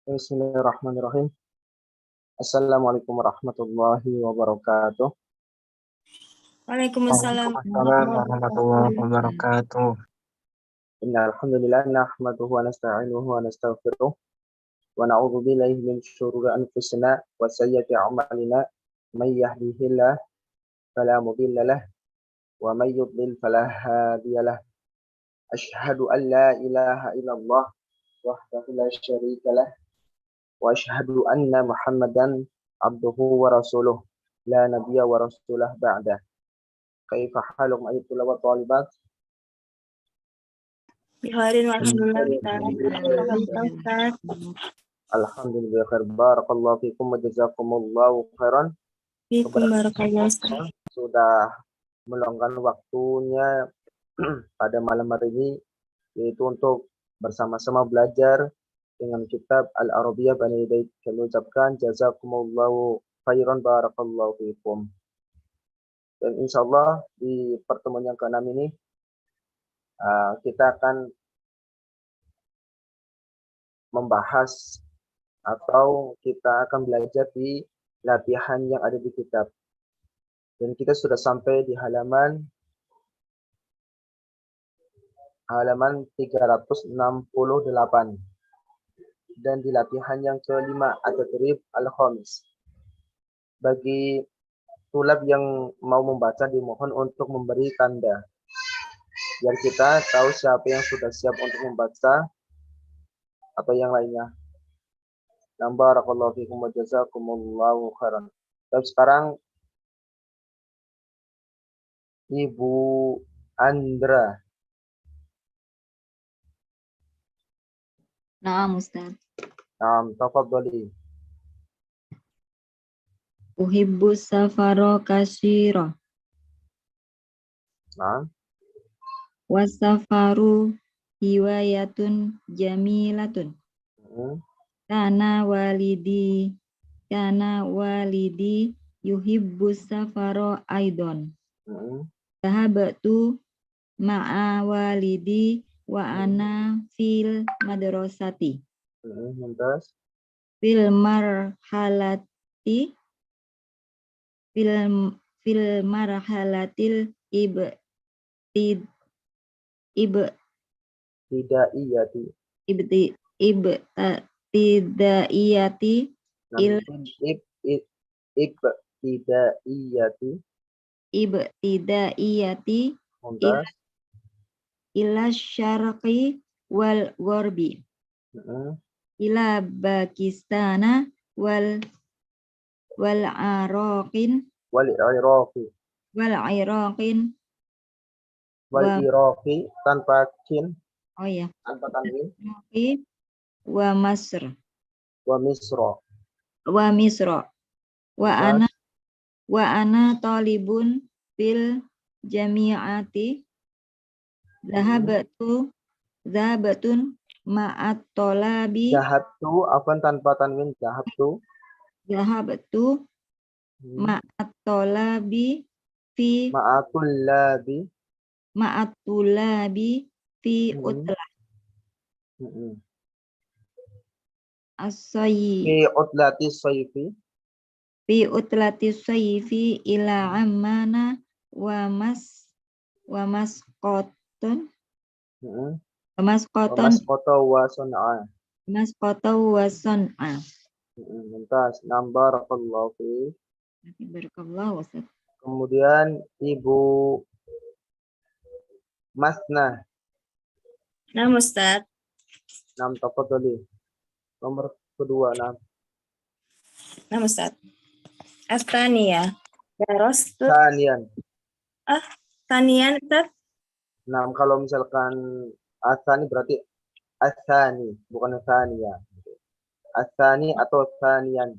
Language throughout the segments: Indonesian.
Bismillahirrahmanirrahim. Assalamualaikum warahmatullahi wabarakatuh. Waalaikumsalam warahmatullahi wabarakatuh. Innalhamdulillah nahmaduhu wa nasta'inuhu wa nastaghfiruh wa na'udzu billahi min syururi anfusina wa sayyiati a'malina may yahdihillahu fala mudilla lahu wa may yudlil fala hadiyalah. Asyhadu an la ilaha illallah wahdahu la syarika lah wa asyhadu anna Muhammadan abduhu wa rasuluh la nabiyya wa rasulah ba'da. Kaifa halukum ayyuhal wa talibat? Biharin wa alhamdulillah. Alhamdulillah khair, barakallahu fikum wa jazakumullahu khairan. Fikum barakallahu. Sudah meluangkan waktunya pada malam hari ini, yaitu untuk bersama-sama belajar dengan kitab Al-Arabiyah Bani Bait. Kami ucapkan jazakumullahu khairan, barakallahu fikum. Dan insya Allah di pertemuan yang ke-6 ini kita akan membahas atau kita akan belajar di latihan yang ada di kitab. Dan kita sudah sampai di halaman 368. Dan di latihan yang ke-5 at-tadrib al-khamis. Bagi tulab yang mau membaca dimohon untuk memberi tanda biar kita tahu siapa yang sudah siap untuk membaca atau yang lainnya. Barakallahu fikum wa jazakumullahu khairan. Dan sekarang Ibu Andra. Naam, Ustaz. Naam, tafadhali. Uhibbu safaro kasyira. Naam. Wasafaru hiwayatun jamilatun. Kana walidi yuhibbu safaro aidon. Sahabatu ma'a walidi wa ana fil madrasati. Mumtaz. Fil marhalati fil marhalatil ibtidaiyati Mumtaz. ila syarqi wal gharbi ila Pakistana wal Iraqin tanpa kin, oh ya, tanpa tanwin, wa Masr wa misra wa ana talibun fil jami'ati zahabatun ma'at tolabi zahabtu afan tanpa tanwin zahabtu ma'at tolabi fi ma'atulabi fi utlah fi utlati sayfi ila ammana wa masqatan wa sun'a. Mumtaz. Barakallahu fi. Barakallahu Ustaz. Kemudian Ibu Masna. Nah, Ustaz. Tafadhali. Nomor kedua, Nah, Ustaz. Astania. Darastut. Tanian, Ustaz. Kalau misalkan asani berarti asani, bukan asania. Asani atau sanian.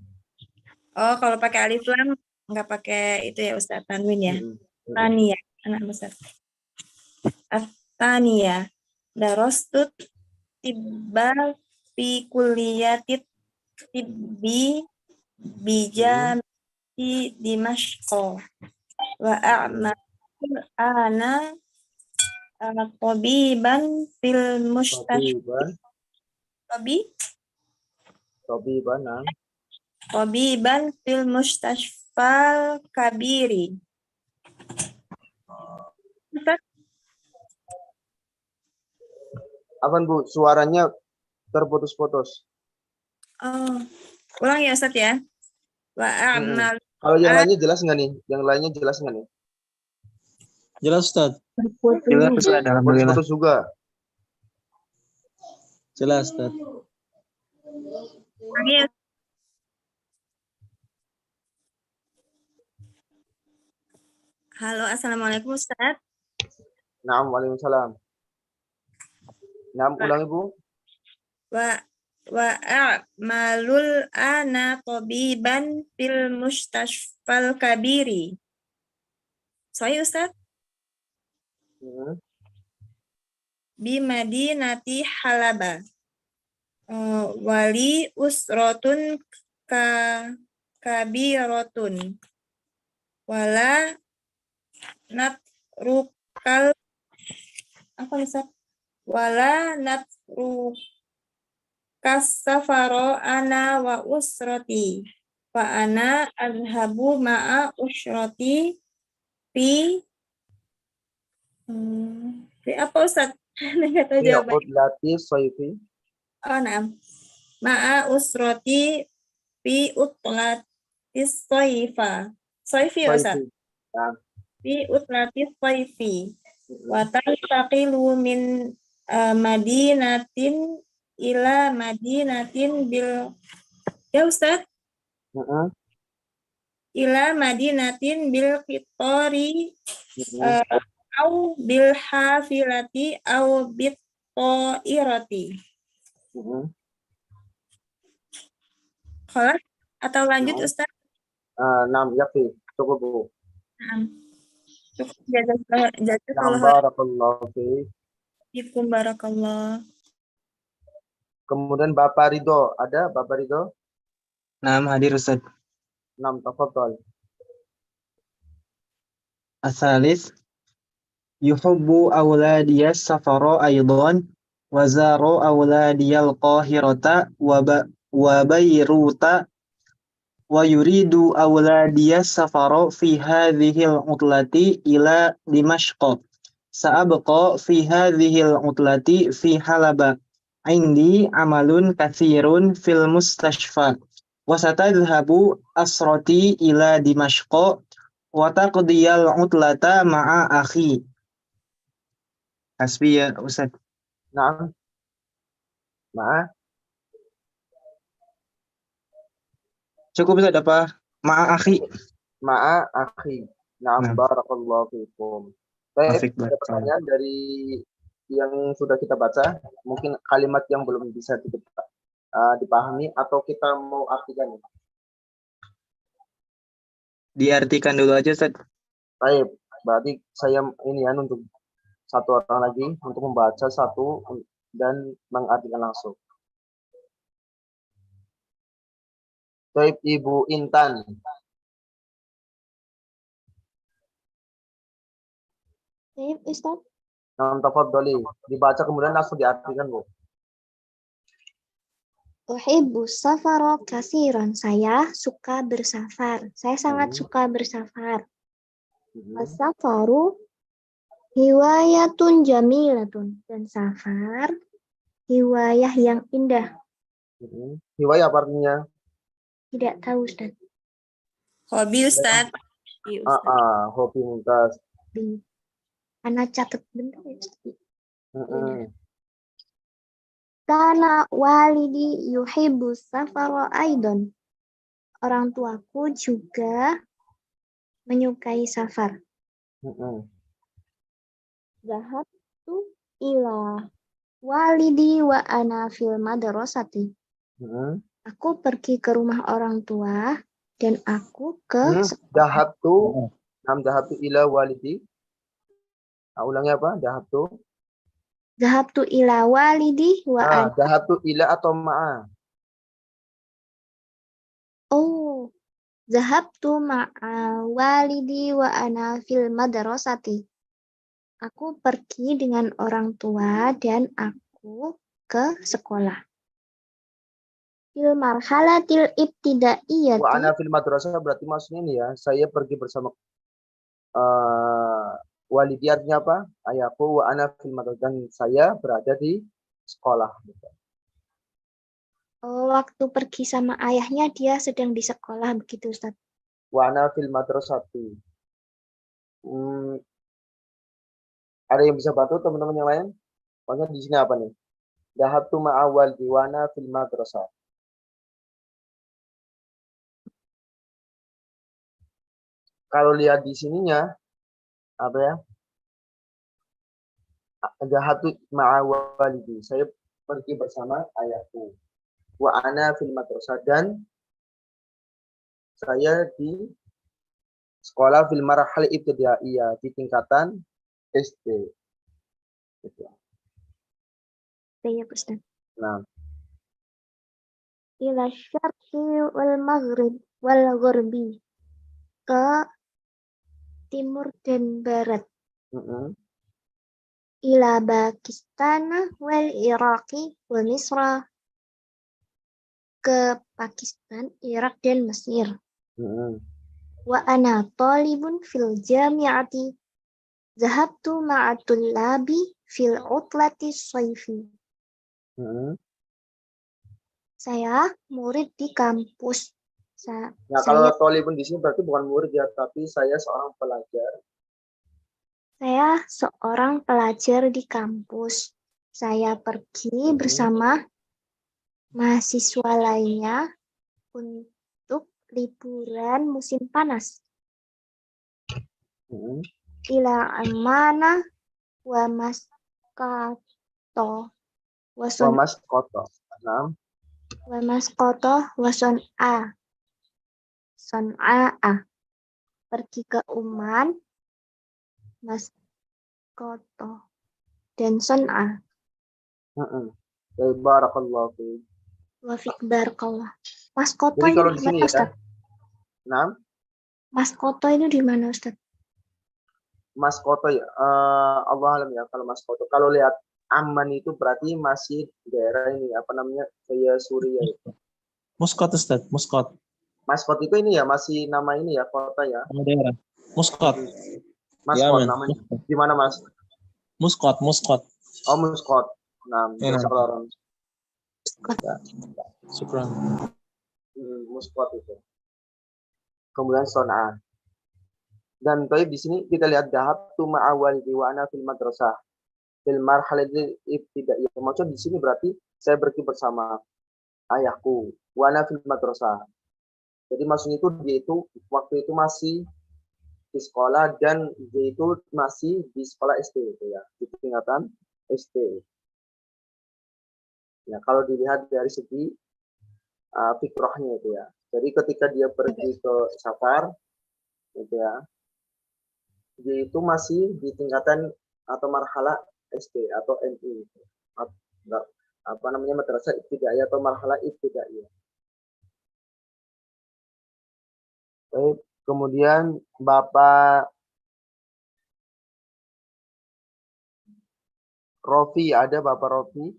Oh, kalau pakai alif lam nggak pakai itu ya Ustaz, tanwin ya. Tania, anak Ustaz. Astania. Darastut tibba fi kulliyatit tibbi bijam'i Dimashq wa a'malu ana tabiban fil mustashfa Tabiban, nah. Tabiban fil mustashfal kabiri. Ustaz, Apa Bu? Suaranya terputus-putus. oh, ulang ya Ustaz ya. Wa Mm-mm. a'mal Kalau yang lainnya jelas nggak nih? Yang lainnya jelas nggak nih? Jelas, Ustaz. Jelas, Ustaz. Alhamdulillah. Putus-putus juga. Jelas, Ustaz. Panggil. Halo, assalamualaikum Ustaz. Naam, waalaikumsalam. Naam, ulangi Bu. Wa a'malul ana tabiban fil mustashfal kabiri. Saya Ustaz. Mm-mm. Bi madinati Halaba. Wali usrotun kabiratun. Wala natrukal apa Ustaz? Wala natrukas safaro ana wa usroti. Wa ana azhabu ma'a usroti fi apa Ustaz? Enggak tahu Iya, jawabannya. udlati soifi. Oh, nah. Ma'a usroti fi utlatis soifa. Soifi ya Ustaz? Soifi. Nah. Fi utlatis soifi. Wa tantaqilu min madinatin ila madinatin bil ya Ustaz? Mm-mm. Ila madinatin bil qitori Mm-mm. au bil hafilati au bit irati. Mm-mm. Kholas atau lanjut Naam. Ustaz? Naam, yafi. Cukup Bu. Cukup jazakallah Barakallahu fiik. fiikum barakallah. Kemudian Bapak Ridho, ada Bapak Ridho? Naam, hadir, Ustaz. Naam, tafadhol. Asalis. Yuhubbu awladiyas safara aydan. Wazaru awladiyal qahirata wa bayruta. Wa yuridu awladiyas safara fi hadhil utlati ila Dimashq. Sa'abqa fi hadhil utlati fi Halaba. Indi amalun katsirun fil mustashfa. Wa satadhhabu asrati ila Dimashq wa taqdiyal utlata ma'a akhi. Hasbi ya Ustaz. Naam. Ma'a. Cukup Ustaz apa? Ma'a akhi. Ma'a akhi. Naam, Naam. barakallahu fiikum. Baik, Afik ada baik. pertanyaan dari yang sudah kita baca. Mungkin kalimat yang belum bisa dipahami atau kita mau artikan. Diartikan dulu aja Ustaz. Baik, berarti saya ini ya untuk satu orang lagi untuk membaca satu dan mengartikan langsung. Baik, Ibu Intan. Baik, Ustaz. Nah, tafadholi, dibaca kemudian langsung diartikan, Bu. Uhibbu safara katsiran. Saya suka bersafar. Saya sangat suka bersafar. As-safaru hiwayatun jamilatun. Dan safar hiwayah yang indah. Hiwayah apa artinya? Tidak tahu, Ustaz. Hobi Ustaz. Hobi mumtaz. Anak catat bentar ya, Ustaz. Kana walidi yuhibbu safara aidon. Orang tuaku juga menyukai safar. Zahabtu ila walidi wa ana fil madrasati. Aku pergi ke rumah orang tua dan aku ke Zahabtu. Zahabtu ila walidi. Ulangnya apa? Zahabtu ila walidi wa ana. Zahabtu ila atau ma'a? Oh, zahabtu ma'a walidi wa ana fil madrasati. Aku pergi dengan orang tua dan aku ke sekolah. Fil marhalatil Wa ibtidaiyati. ana fil madrasah berarti maksudnya ini ya, saya pergi bersama walidi artinya apa? Ayahku wa ana fil madrasah dan saya berada di sekolah. Waktu pergi sama ayahnya dia sedang di sekolah begitu Ustaz. Wa ana fil madrasati. Ada yang bisa bantu teman-teman yang lain? Pokoknya di sini apa nih? Dhahabtu ma'a walidi wa ana fil madrasah. Kalau lihat di sininya apa ya? Dhahabtu ma'a walidi. Saya pergi bersama ayahku. Wa ana fil madrasah dan saya di sekolah fil marhal ibtidaiyah di tingkatan SD. Gitu. Iya Ustaz. Nah, Ila syarqi wal maghrib wal ghurbi. Ke timur dan barat. Ila Pakistan wal Iraqi wa Misra. Ke Pakistan, Irak dan Mesir. Wa ana talibun fil jami'ati. Zahabtu ma'a tullabi fil utlati sayfi. Saya murid di kampus. nah kalau tolibun di sini berarti bukan murid ya, tapi saya seorang pelajar. Saya seorang pelajar di kampus. Saya pergi bersama mahasiswa lainnya untuk liburan musim panas. Ila Amana wa Maskoto wa Maskoto. Nah, wa Maskoto wa Son'a. Son'a. Pergi ke Oman, Maskoto dan Son'a. Barakallahu fiik. Wa fiik barakallah. Maskoto Jadi ini kalau di di sini mana, ya. Ustaz? Nah, Maskoto ini di mana, Ustaz? Maskoto ya. Allah alam ya kalau Maskoto. Kalau lihat Amman itu berarti masih daerah ini apa namanya? Kayak Suriah itu. Muscat Ustaz, Muscat. Maskot itu ini ya masih nama ini ya kota ya. Nama daerah. Muscat. Maskot Ya, namanya. Di mana Mas? Muscat, Muscat. Oh, Muskot. Nah, Ya, orang. Syukran. Muskot itu. Kemudian Son'a. Dan di sini kita lihat dhahabtu ma'a walidi wa ana fil madrasah. Fil marhalatil ibtidaiyah. Maksud di sini berarti saya pergi bersama ayahku. Wa ana fil madrasah. Jadi maksudnya itu dia itu waktu itu masih di sekolah dan dia itu masih di sekolah SD itu ya, di tingkatan SD. Ya, kalau dilihat dari segi fikrahnya itu ya. Jadi ketika dia pergi ke safar gitu ya, dia itu masih di tingkatan atau marhala SD atau MI. Apa namanya madrasah ibtidaiyah atau marhala ibtidaiyah. Baik, kemudian Bapak Rofi, ada Bapak Rofi?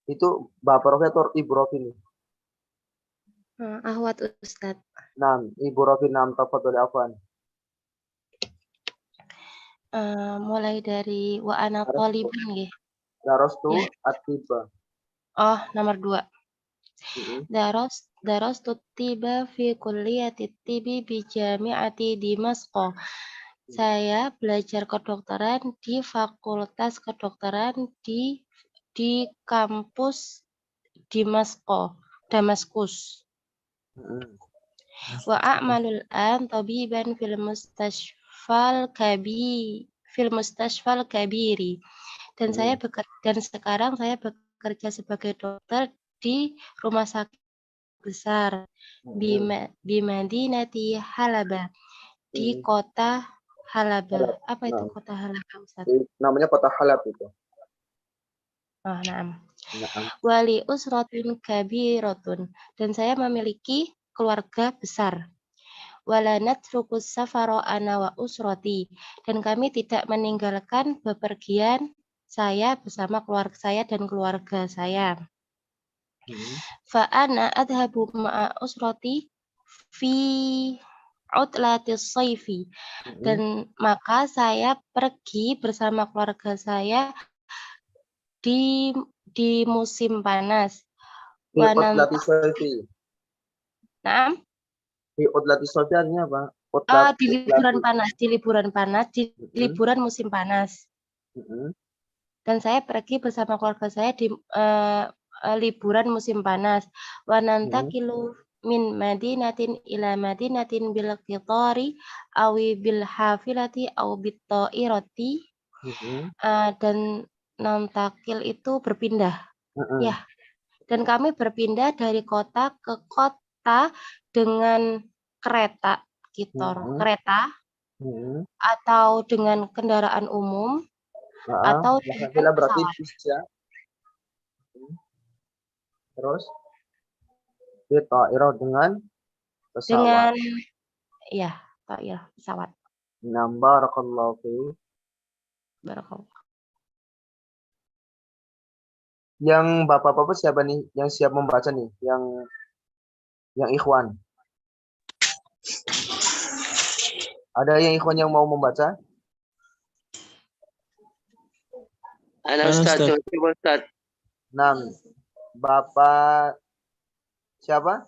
Itu Bapak Rofi atau Ibu Rofi nih? Ahwat Ustadz. Nah, Ibu Rofi, nam tafadhol afwan. Mulai dari wa ana talibun nggih. Darastu at-tiba. Oh, nomor 2. Darastu tiba fi kulliyati tibi bi jami'ati Dimasq. Saya belajar kedokteran di Fakultas Kedokteran di kampus Damaskus. Wa a'malul an tabiban fil mustashfal kabiri. Dan sekarang saya bekerja sebagai dokter di rumah sakit besar di Madinati Halaba, di kota Halaba. Apa itu kota Halaba, Ustaz? Namanya kota Halab itu. Oh, na'am. Wali usratun kabiratun, dan saya memiliki keluarga besar. Wala natrukus safara ana wa usrati, dan kami tidak meninggalkan bepergian saya bersama keluarga saya dan keluarga saya. Fa ana adhabu ma'a usrati fi utlatis sayfi. Dan maka saya pergi bersama keluarga saya di musim panas. Fi Wa utlatis sayfi. Naam. Fi utlatis sayfi artinya apa? Di liburan panas, di liburan musim panas. Dan saya pergi bersama keluarga saya di liburan musim panas. Wa nantakilu min madinatin ila madinatin bil qitari awi bil hafilati aw bit ta'irati. Dan nantakil itu berpindah. Ya. Dan kami berpindah dari kota ke kota dengan kereta, kereta atau dengan kendaraan umum atau dengan berarti pesawat. bisa. Terus ta'irah dengan pesawat. Pesawat. Barakallahu fi. Barakallah. Yang bapak-bapak siapa nih? Yang siap membaca nih? Yang ikhwan. Ada yang ikhwan yang mau membaca? Ana Ustaz, coba Ustaz. Bapak siapa?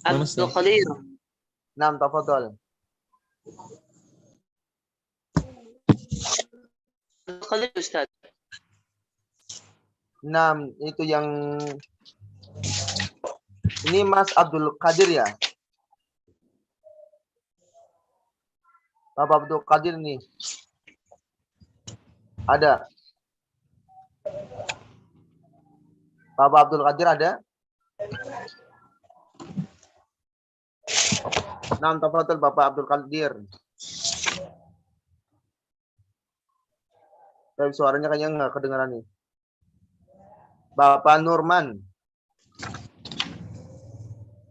Abdul Qadir. Tafadhol. Abdul Qadir Ustaz. Itu yang ini Mas Abdul Qadir ya? Bapak Abdul Qadir nih. Ada? Bapak Abdul Qadir ada? Tafadhol Bapak Abdul Qadir. Tapi suaranya kayaknya nggak kedengaran nih. Bapak Nurman.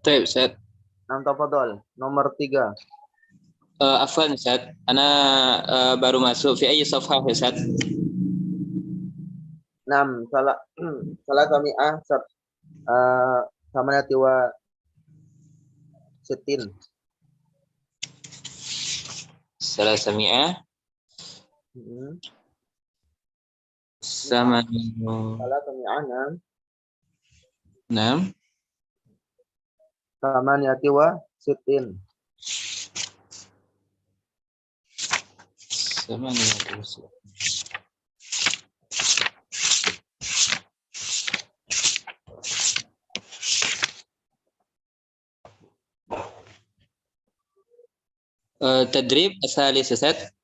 Baik, Ustaz. Tafadhol, nomor 3. Afwan, Ustaz. Ana baru masuk fi ayyi safhah, Ustaz? Salah kami samaniyati wa sittin. Salah sami'ah. Salah sami'ah. Samaniyati wa sittin. Samaniyati wa sittin. Tadrib asalis, Ustaz.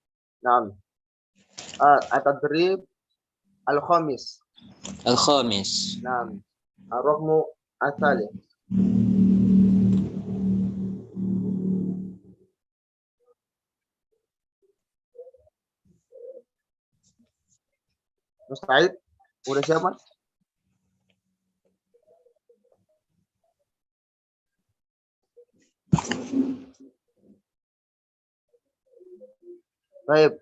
Tadrib al-khamis. Al-khamis. Ar-raqmu asalis. Musta'id, udah siapa? Baik,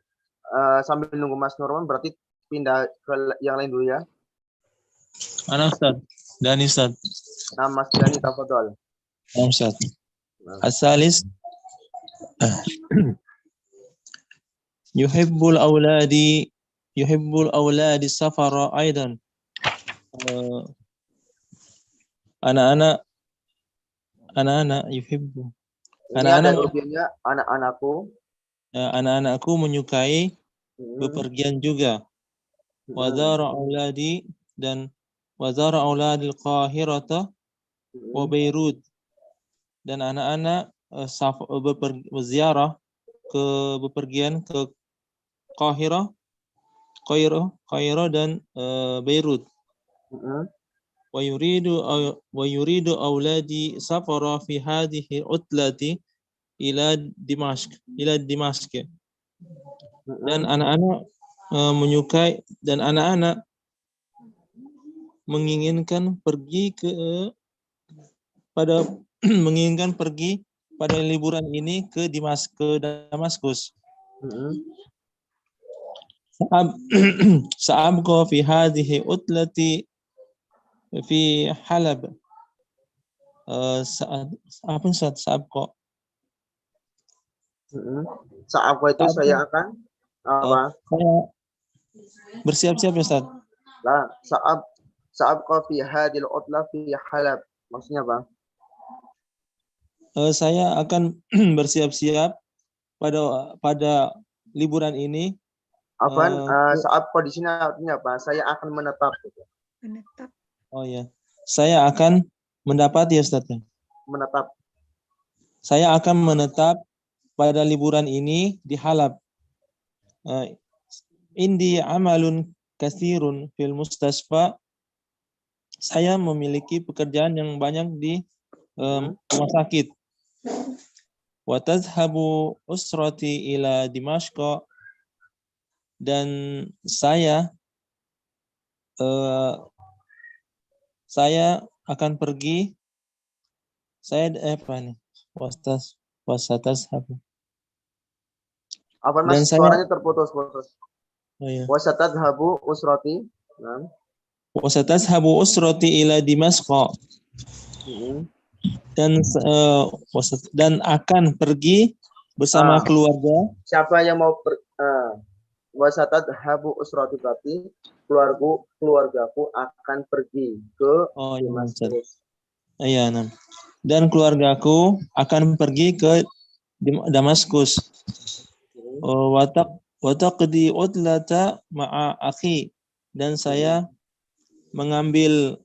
sambil nunggu Mas Nurman berarti pindah ke yang lain dulu ya. Ana Ustaz, Dani Ustaz. Mas Dani, tafadhol. Ustaz. Asalis yuhibbul auladi safara aidan. Anak-anak yuhibbu. Anak-anakku menyukai bepergian juga. Wazara auladi dan wazara auladil Qahirata wa Beirut, dan anak-anak berziarah bepergian ke Qahirah dan Beirut. Wa yuridu auladi safara fi hadhihi utlati ila Dimashq. Dan anak-anak menyukai dan anak-anak menginginkan pergi pada liburan ini ke Damaskus. Sa'abqa fi hadhihi utlati fi Halab. Saat apa saat kok? Saat itu saya akan apa? Saya bersiap-siap ya Ustaz. Lah, saat fi hadil utla fi Halab. Maksudnya apa? Saya akan bersiap-siap pada liburan ini. Apaan? Saat di sini artinya apa? Saya akan menetap. Menetap. Oh ya, saya akan mendapati ya Ustaz. Menetap. Saya akan menetap pada liburan ini di Halab. Indi amalun katsirun fil mustasfa. Saya memiliki pekerjaan yang banyak di rumah sakit. Wa tadhhabu usrati ila Dimashq, dan saya akan pergi. Apa Mas? Suaranya terputus-putus. Oh ya. Wasatadhabu usrati. Wasatadhabu usrati ila Dimashq. Dan akan pergi bersama keluarga. Siapa yang mau wasatadhabu usrati berarti keluargaku akan pergi ke Damaskus. Iya, dan keluargaku akan pergi ke Damaskus. Wataqdi utlata ma'a akhi, dan saya mengambil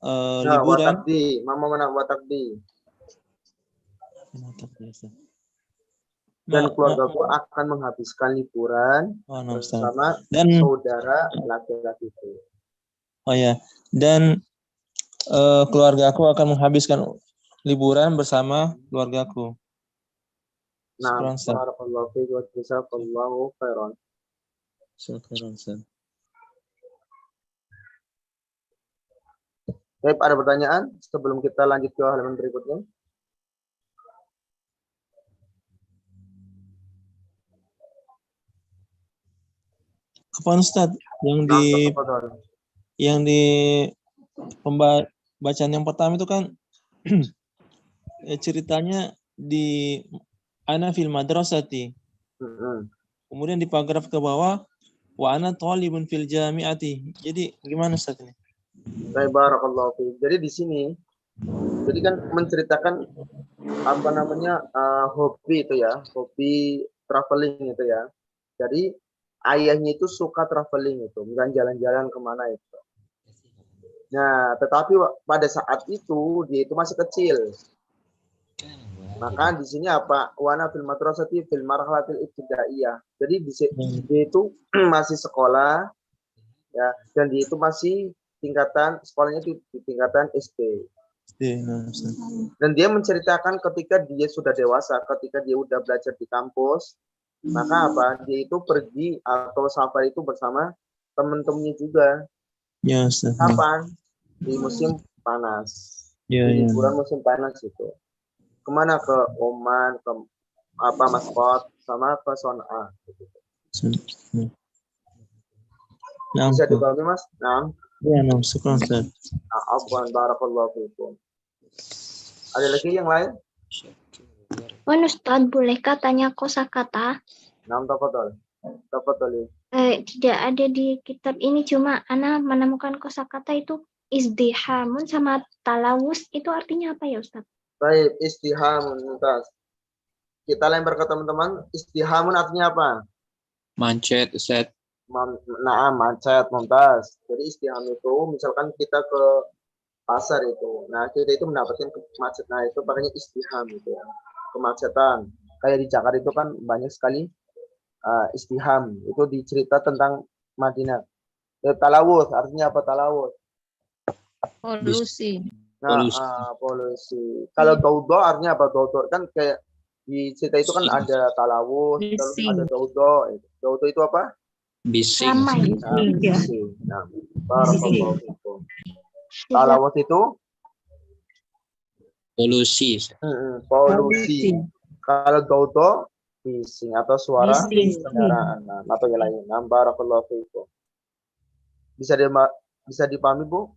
liburan. Wataqdi, mama mana wataqdi. Dan keluargaku akan menghabiskan liburan bersama saudara laki-lakiku. Oh ya, dan keluargaku akan menghabiskan liburan bersama keluargaku. Nah, barakallahu fiik wa jazakallahu khairan. Baik, ada pertanyaan sebelum kita lanjut ke halaman berikutnya? Apa Ustaz yang di pembacaan yang pertama itu kan ceritanya di ana fil madrasati. Kemudian di paragraf ke bawah wa ana thalibun fil jami'ati. Jadi gimana Ustaz ini? Baik, barakallahu fiik. Jadi di sini kan menceritakan apa namanya hobi itu ya, hobi traveling itu ya. Jadi ayahnya itu suka traveling itu, bukan jalan-jalan kemana itu. Nah, tetapi pada saat itu dia itu masih kecil. Maka di sini apa? Wana fil madrasati fil marhalatil ibtidaiyah. Jadi dia itu masih sekolah ya, dan dia itu masih tingkatan sekolahnya di tingkatan SD. Dan dia menceritakan ketika dia sudah dewasa, ketika dia udah belajar di kampus, maka apa? Dia itu pergi atau safari itu bersama teman-temannya juga. Ya, kapan? Di musim panas. Di liburan musim panas itu. Kemana? Ke Oman, ke Maskot, sama ke Son'a. Bisa dipahami Mas? Nah. Ya, syukran Ustaz. Afwan, barakallahu fiikum. Ada lagi yang lain? Ustaz, bolehkah tanya kosakata? Tafadhol. Tidak ada di kitab ini, cuma Ana menemukan kosakata itu izdihamun sama talawus, itu artinya apa ya Ustaz? Baik, istihamun, Mumtaz. Kita lempar ke teman-teman, istihamun artinya apa? Mancet, Ustaz. Mancet, Mumtaz. Jadi istiham itu, misalkan kita ke pasar itu, nah kita itu mendapatkan kemacetan, nah itu makanya istiham itu ya, kemacetan. Kayak di Jakarta itu kan banyak sekali istiham, itu dicerita tentang Madinah. Talawus, artinya apa talawus? Polusi. Polusi. Kalau daudo artinya apa? Daudo kan kayak di cerita itu kan ada talawus, terus ada daudo. Daudo itu apa? Bising. Bising. Nah, barakallahu fikum. Talawus itu polusi. Polusi. Kalau daudo bising atau suara kendaraan atau yang lain. Nah, barakallahu fikum. Bisa dipahami, Bu?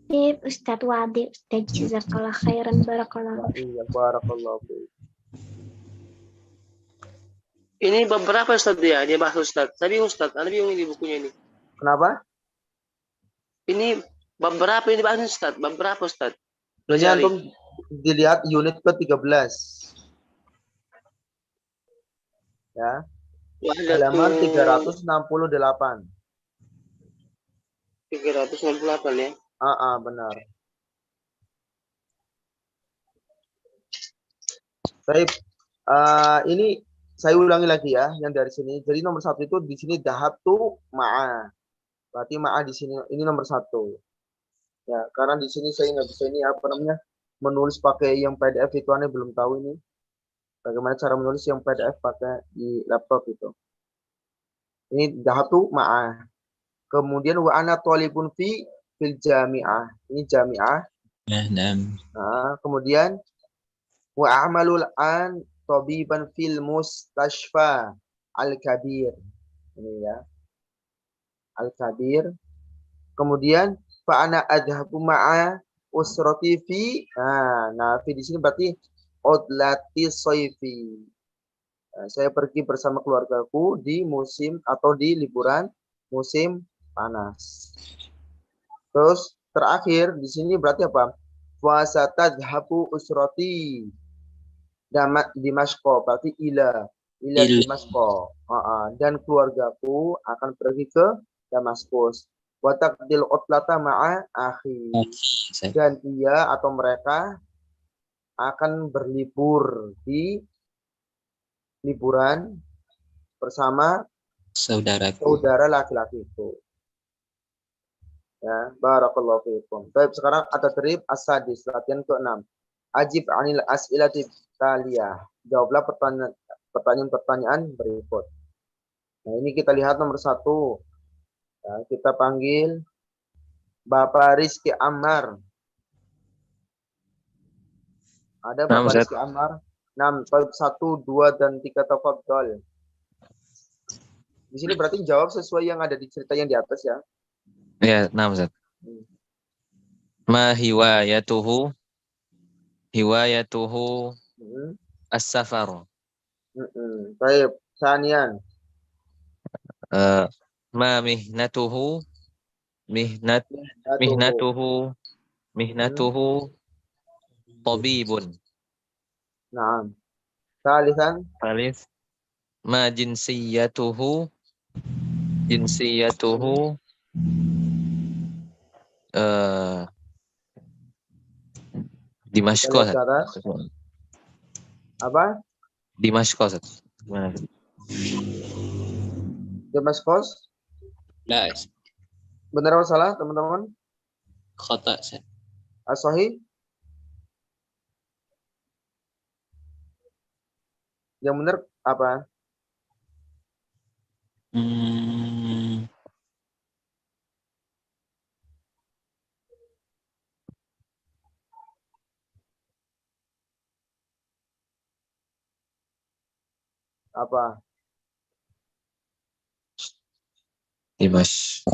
Sip, Ustadz Wadi, Ustadz jazakallah khairan, barakallah. Iya, barakallahu fiik. Ini beberapa Ustaz dia bahas Ustaz. Tapi Ustaz, Anda bingung ini bukunya ini. Kenapa? Ini beberapa ini bahas Ustaz, beberapa Ustaz. Ini antum dilihat unit ke-13. Ya. Halaman 368. 368 ya. Benar. Baik. Ini saya ulangi lagi ya, yang dari sini. Jadi nomor 1 itu di sini dhahabtu ma'a. Berarti ma'a di sini ini nomor 1. Ya, karena di sini saya nggak bisa ini apa namanya menulis pakai yang PDF itu, aneh belum tahu ini. Bagaimana cara menulis yang PDF pakai di laptop itu. Ini dhahabtu ma'a. Kemudian wa ana thalibun fil jami'ah. Ini jami'ah. Nah, kemudian wa a'malul an tabiban fil mustashfa al-kabir. Ini ya. Al-kabir. Kemudian fa ana adhabu ma'a usrati fi. Nah, fi di sini berarti udlati sayfi. Nah, saya pergi bersama keluargaku di musim atau di liburan musim panas. Terus terakhir di sini berarti apa? Wa satadhabu usrati Dimashq, berarti ila Dimashq. Dan keluargaku akan pergi ke Damaskus. Wa taqdil utlata ma'a akhi. Dan ia atau mereka akan berlibur di liburan bersama saudara laki-laki itu. Ya, barakallahu fiikum. Baik, sekarang at-tadrib as-sadis, latihan ke-6. Ajib 'anil as'ilati taliyah. Jawablah pertanyaan berikut. Nah, ini kita lihat nomor 1. Ya, kita panggil Bapak Rizky Ammar. Ada Bapak Rizky Ammar? 6, 1, 2, dan 3 tafadhol. Di sini berarti jawab sesuai yang ada di cerita yang di atas ya. Ya, nah Ustaz. Ma hiwayatuhu as-safar. Baik, Sanian. Ma mihnatuhu tabibun. Naam. Salisan. Salis. Ma jinsiyatuhu Dimashq. Apa? Dimashq. Gimana? Damaskus? La. Benar atau salah, teman-teman? Khata. As-sahih? Yang benar apa? Apa? Dimashq.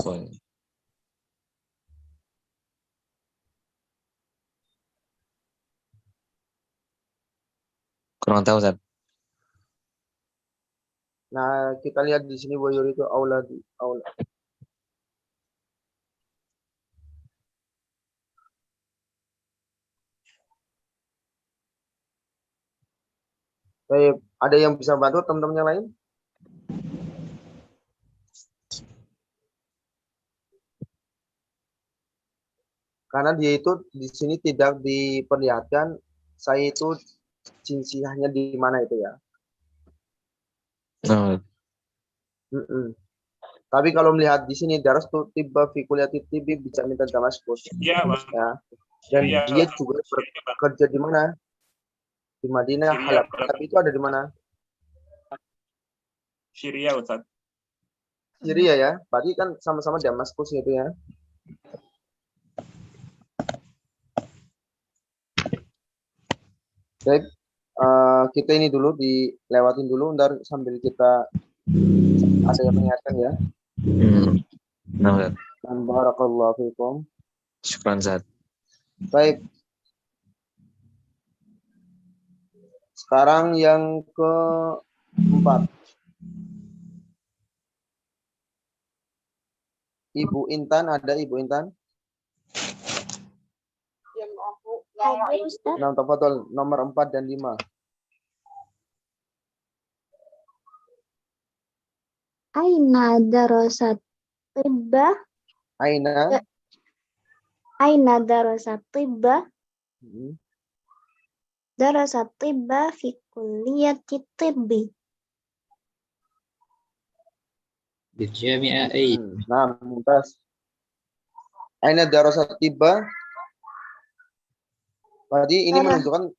Kurang tahu, Ustaz. Nah, kita lihat di sini wayur itu aula. Baik, ada yang bisa bantu teman-teman yang lain? Karena dia itu di sini tidak diperlihatkan saya itu jinsiyahnya di mana itu ya. Tapi kalau melihat di sini daras tu tiba fi kuliati tibi bisa minta Damaskus. Ya. Dan dia juga bekerja di mana? Di Madinah, Halab. Tapi itu ada di mana? Syria, Ustaz. Syria ya. Berarti kan sama-sama Damaskus itu ya. Baik, kita ini dulu dilewatin dulu, ntar sambil kita ada yang mengingatkan ya. Barakallahu fiikum. Syukran Ustaz. Baik. Sekarang yang keempat. Ibu Intan, ada Ibu Intan? Ada Ustaz. Nah, tafadhol, nomor 4 dan 5. Aina darasat tibba. Aina. Aina darasat tibba. Hmm. Darasat tibba fi kulliyati tibbi. Di Jami'ah Ai. Nah, mumtaz. Aina darasat tibba. Berarti ini menunjukkan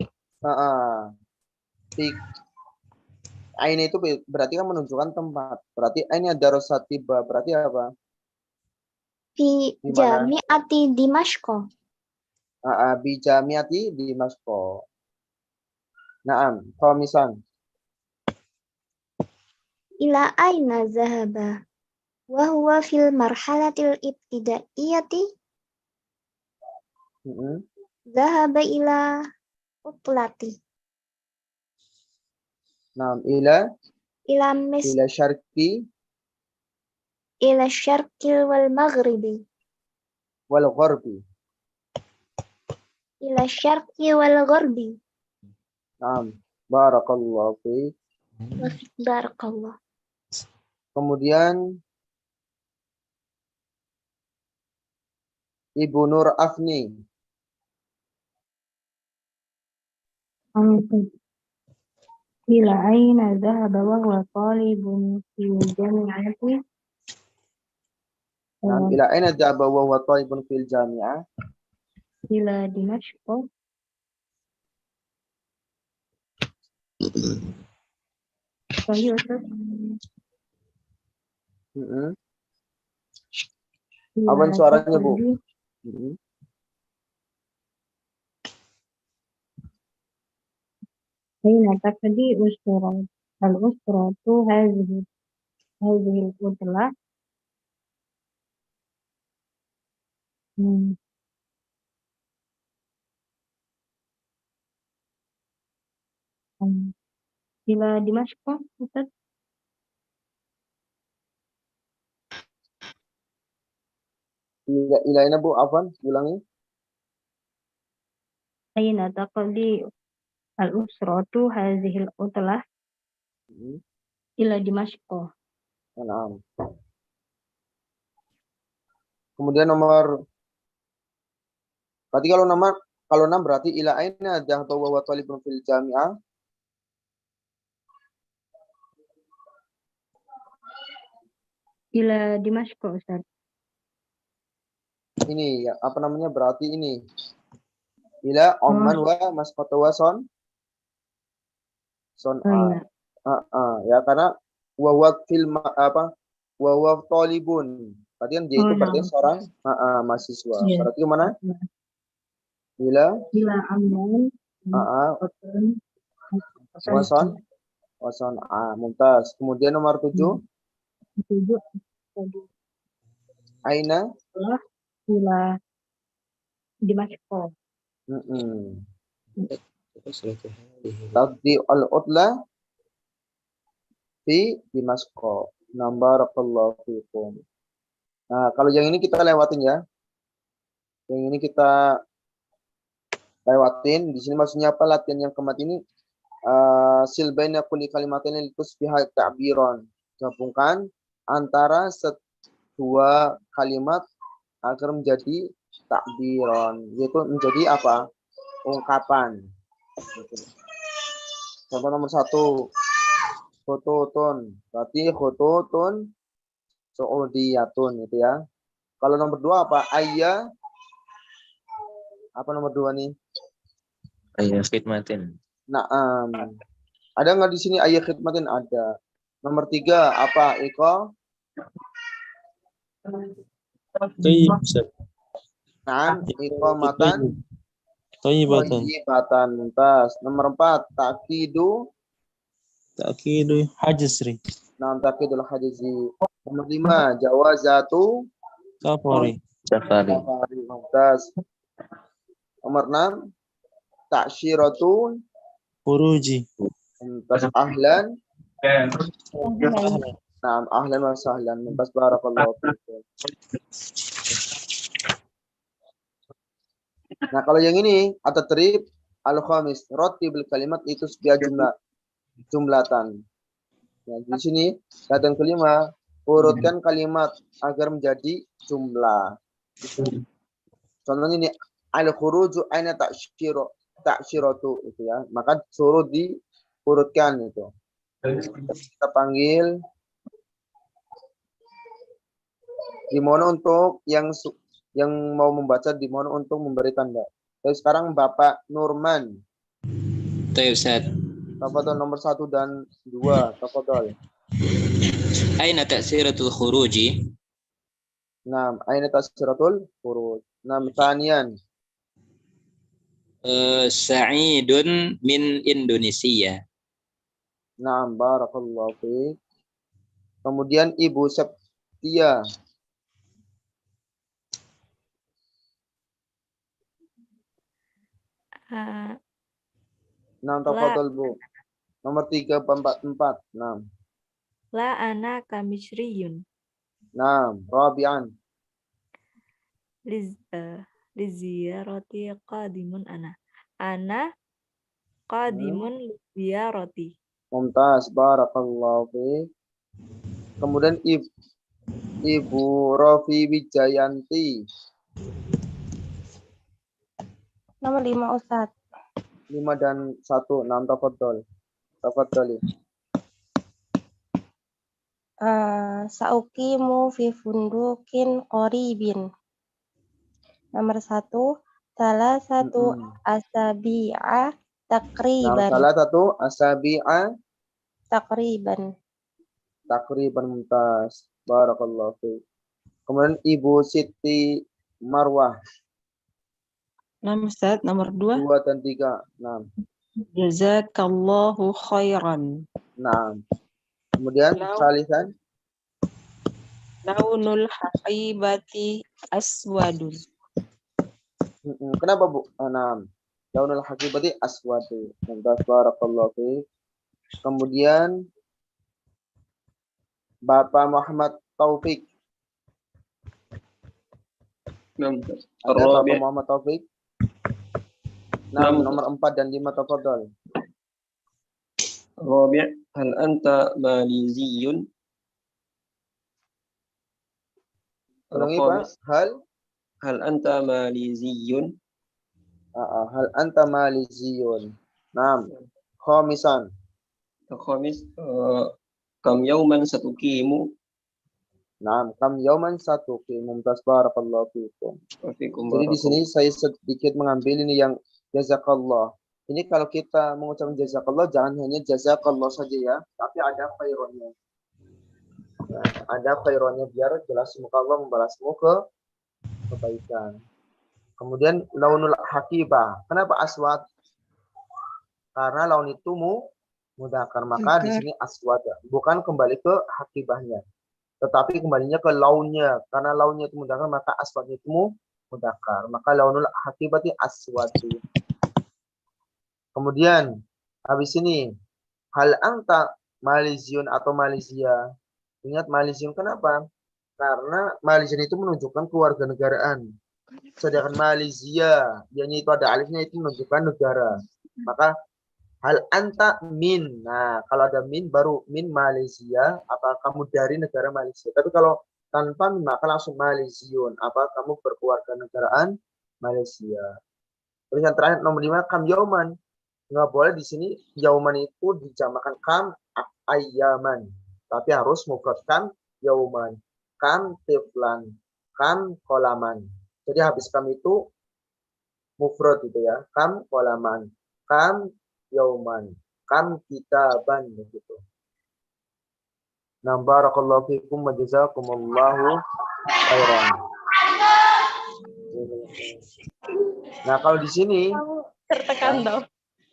aina itu berarti kan menunjukkan tempat. Berarti aina darasat tibba berarti apa? Fi Di mana? jami'ati Dimashq. Bi jami'ati Dimashq. Naam, khamisan. Ila aina zahaba wa huwa fil marhalatil ibtidaiyati. Zahaba ila utlati. Naam, ila Ila syarqi syarqil wal maghribi. wal gharbi. Ila syarqi wal gharbi. Naam, barakallahu fiik. Wa fiik barakallah. Kemudian Ibu Nur Afni. Ila aina dhahaba wa huwa talibun fil jami'ati. Ila aina dhahaba wa huwa talibun fil jami'ah? Ila Dimashq. Sahih Ustaz. Awan suaranya, Bu. Aina taqdi usrat al-usratu hadhihi al-utlah. Ila Dimashq Ustaz. Ila aina, Bu? Afwan, ulangi. Aina taqdi al-usratu hadhihi al-utlah ila Dimashq. Naam. Kemudian nomor, berarti kalau 6 berarti ila aina dhahaba wa huwa talibun fil jami'ah? Ila Dimashq Ustaz. Ini ya, apa namanya, berarti ini ila Oman wa masqatu wa son ya, karena wa huwa talibun, berarti kan dia itu berarti seorang mahasiswa. Berarti gimana? Ila Amman wason mumtaz. Kemudian nomor 7 aina ila Dimashq. Taqdi al-utla fi Dimashq. Barakallahu fikum. Nah, kalau yang ini kita lewatin ya. Yang ini kita lewatin. Di sini maksudnya apa? Latihan yang keempat ini sil baina kulli kalimatin litusbiha ta'biran. Gabungkan antara dua kalimat agar menjadi takbiran, yaitu menjadi apa? Ungkapan. Contoh nomor 1, khututun, berarti khututun su'udiyatun, gitu ya. Kalau nomor 2 apa? Ayya, apa nomor 2 nih? Ayya khidmatin. Naam. Ada nggak di sini ayya khidmatin? Ada. Nomor 3 apa? Iko? Nah, iqamatan thayyibatan. Mumtaz. Nomor 4, takidu hajsri. Nah, takidul hajzi. Nomor 5, jawazatu Safari. Safari. Mumtaz. Nomor 6. Ta'syiratun. Khuruji. Mumtaz. Ahlan. Naam, ahlan wa sahlan. Mumtaz, barakallahu fiikum. Nah, kalau yang ini at-tatrib al-khamis, rattibul kalimat itu sebuah jumlatan. Nah, di sini kata yang kelima, urutkan kalimat agar menjadi jumlah. Contohnya ini al-khuruju aina ta'syiratu itu ya. Maka suruh diurutkan itu. Kita panggil dimohon untuk yang mau membaca, dimohon untuk memberi tanda. Jadi sekarang Bapak Nurman. Baik, Ustaz. Tafadhol nomor 1 dan 2. Tafadhol. Aina ta'siratul khuruji? Naam, aina ta'siratul khuruj. Naam, tsaniyan. Sa'idun min Indonesia. Naam, barakallahu fiik. Kemudian Ibu Septia. Naam, tafadhol Bu. Nomor 3, 4. Naam. La ana kamisriyun. Naam, rabi'an. Liziyarati qadimun ana. Ana qadimun liziyarati. Mumtaz, barakallahu fiik. Kemudian Ibu Rofi Wijayanti. Nomor 5, Ustaz. 5 dan 1. Naam, tafadhol. Tafadholi. Sauqimu fi fundukin qoribin. Nomor 1, salah satu asabi'a takriban. Salah satu asabi'a takriban. Mumtaz. Barakallahu fiik. Kemudian Ibu Siti Marwah. Ustaz, nomor 2. 2 dan 3. Naam. Jazakallahu khairan. Naam. Kemudian salisan. Launul haqibati aswadun. Kenapa Bu? Naam. Launul haqibati aswadu. Mumtaz, barakallahu fiik. Kemudian Bapak Muhammad Taufik. Ada Bapak Muhammad Taufik. Nomor 4 dan 5, tafadhol. Rabi', hal anta maliziyun? Ulangi, Pak. Hal anta maliziyun? Hal anta maliziyun. Naam. Khamisan. Khamis, kam yauman satuqimu? Naam, kam yauman satuqimu. Mumtaz, barakallahu fiikum. Jadi di sini saya sedikit mengambil ini yang jazakallah. Ini kalau kita mengucapkan jazakallah, jangan hanya jazakallah saja ya, tapi ada khaironnya. Ya, ada khaironnya biar jelas semoga Allah membalasmu ke kebaikan. Kemudian launul haqibah. Kenapa aswad? Karena laun itu mudzakkar, maka di sini aswad, bukan kembali ke haqibahnya, tetapi kembalinya ke launnya. Karena launnya itu mudzakkar, maka aswadnya itu mudzakkar. Maka launul haqibati aswadu. Kemudian habis ini hal anta maliziyun atau Malaysia. Ingat Malaysian kenapa? Karena Malaysian itu menunjukkan kewarganegaraan. Sedangkan Malaysia, yang itu ada alifnya itu menunjukkan negara. Maka hal anta min. Nah, kalau ada min baru min Malaysia, apa kamu dari negara Malaysia. Tapi kalau tanpa min maka langsung Malaysiun, apa kamu berkewarganegaraan Malaysia. Terus yang terakhir nomor 5 kam yauman. Nggak boleh di sini yauman itu dijamakan kam ayyaman, tapi harus mufradkan yauman. Kam tiflan, kam kolaman. Jadi habis kam itu mufrad itu ya, kam kolaman, kam yauman, kam kitaban begitu. Nah, barakallahu fikum wa jazakumullahu khairan. Nah, kalau di sini tertekan dong.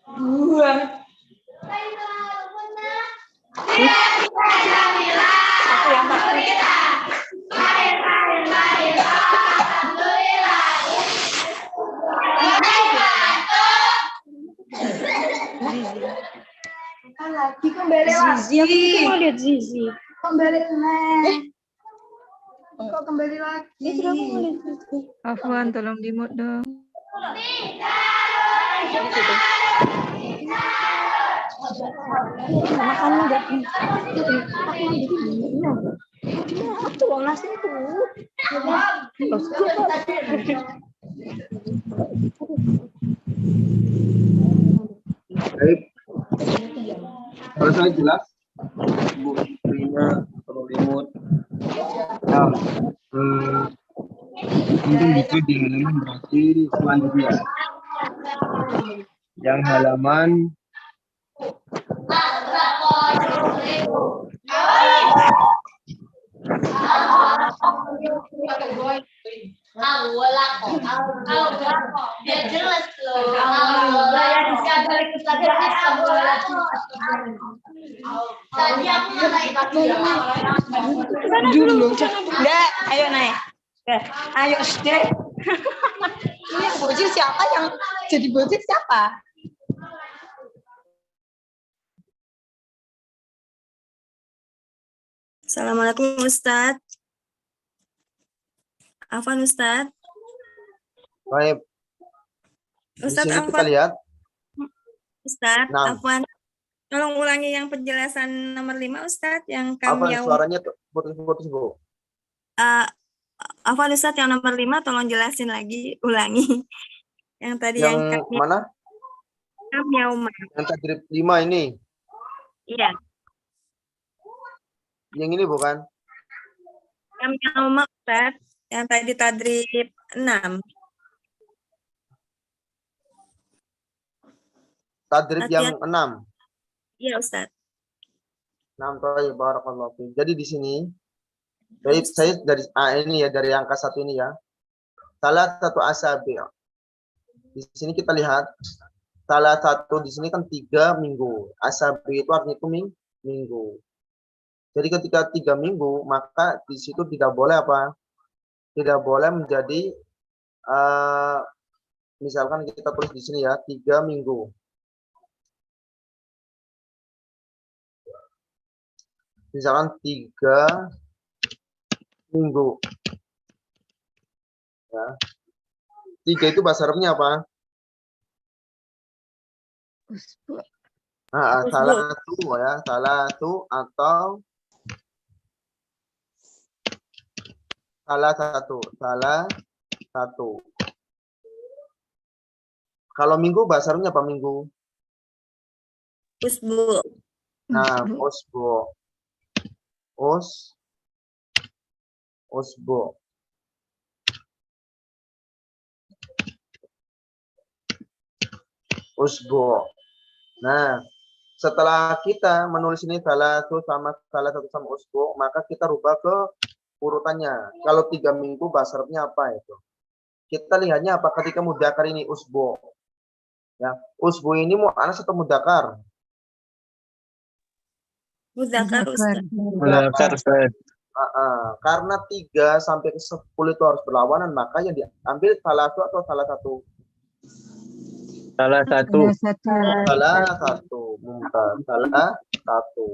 Aku yang Lagi kembali lagi. Aku itu mau lihat Zizi. Kembali lagi. Kok kembali lagi? Itu aku mau lihat Zizi. Afwan, tolong di-mute dong. Makan enggak? Aku lagi di aku mau nasi itu. Baik. Kalau saya jelas, Bu Rina perlu remote. Nah, mungkin bisa di halaman berarti selanjutnya. Yang halaman biar jelas loh. Tadi aku naik Dulu. Dek, ayo naik. Ayo, Dek. Ini bocil siapa yang jadi bocil siapa? Assalamualaikum Ustadz. Afwan Ustadz. Baik. Di Ustadz sini kita Afwan. lihat. Ustadz Nah. Afwan. Tolong ulangi yang penjelasan nomor 5 Ustadz yang Apa kami suaranya tuh putus-putus, Bu? Afwan Ustadz yang nomor 5 tolong jelasin lagi, ulangi. Yang tadi Yang kami mana? yauma. Yang tadrib 5 ini. Iya. Yang ini bukan? Yang yauma Ustadz, yang tadi tadrib 6. Tadrib yang 6. Iya Ustadz. 6 toy barakallahu fiik. Jadi di sini baik saya dari ini ya, dari angka 1 ini ya. Salah satu asabi. Di sini kita lihat salah satu di sini kan 3 minggu. Asabi itu artinya itu minggu. Jadi ketika 3 minggu maka di situ tidak boleh apa? Tidak boleh menjadi misalkan kita tulis di sini ya 3 minggu. Misalkan 3 minggu. Ya. 3 itu bahasa Arabnya apa? Nah, salah satu ya, salah satu atau salah satu. Kalau minggu bahasa Arabnya apa minggu? Usbu. Nah, usbu. Usbu. Usbu. Nah, setelah kita menulis ini salah satu sama usbu, maka kita rubah ke urutannya. Kalau 3 minggu bahasa Arabnya apa itu? Kita lihatnya apa ketika mudzakkar ini usbu. Ya, usbu ini muannats atau mudzakkar? Mudzakkar Ustaz. Mudzakkar Ustaz. Karena 3 sampai ke 10 itu harus berlawanan, maka yang diambil salah satu atau salah satu? Salah satu. Salah satu.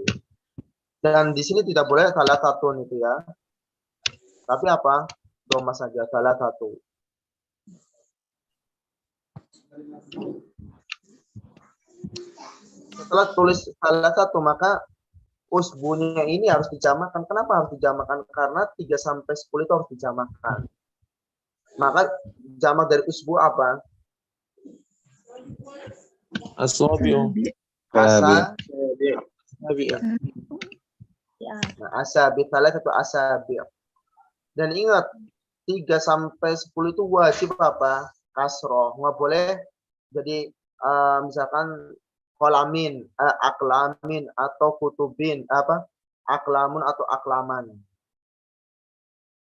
Dan di sini tidak boleh salah satu itu ya. Tapi apa? Doma saja salah satu. Setelah tulis salah satu maka usbunya ini harus dijamakan. Kenapa harus dijamakan? Karena 3 sampai 10 itu harus dijamakan. Maka jamak dari usbu apa? Asabi'u. Asabi. Nah, asabi salah satu asabi. Dan ingat 3 sampai 10 itu wajib apa? Kasroh. Nggak boleh jadi misalkan kolamin, aklamin atau kutubin apa? Aklamun atau aklaman.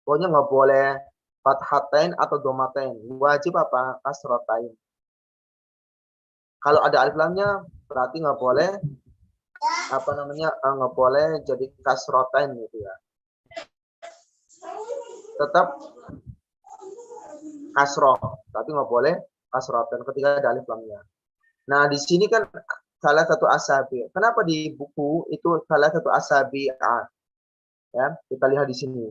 Pokoknya nggak boleh fathatain atau domatain. Wajib apa? Kasrotain. Kalau ada alif lamnya berarti nggak boleh apa namanya nggak boleh jadi kasrotain gitu ya. Tetap kasroh, tapi nggak boleh kasrotain ketika ada alif lamnya. Nah di sini kan salah satu asabi. Kenapa di buku itu salah satu asabi'a? Ya, kita lihat di sini.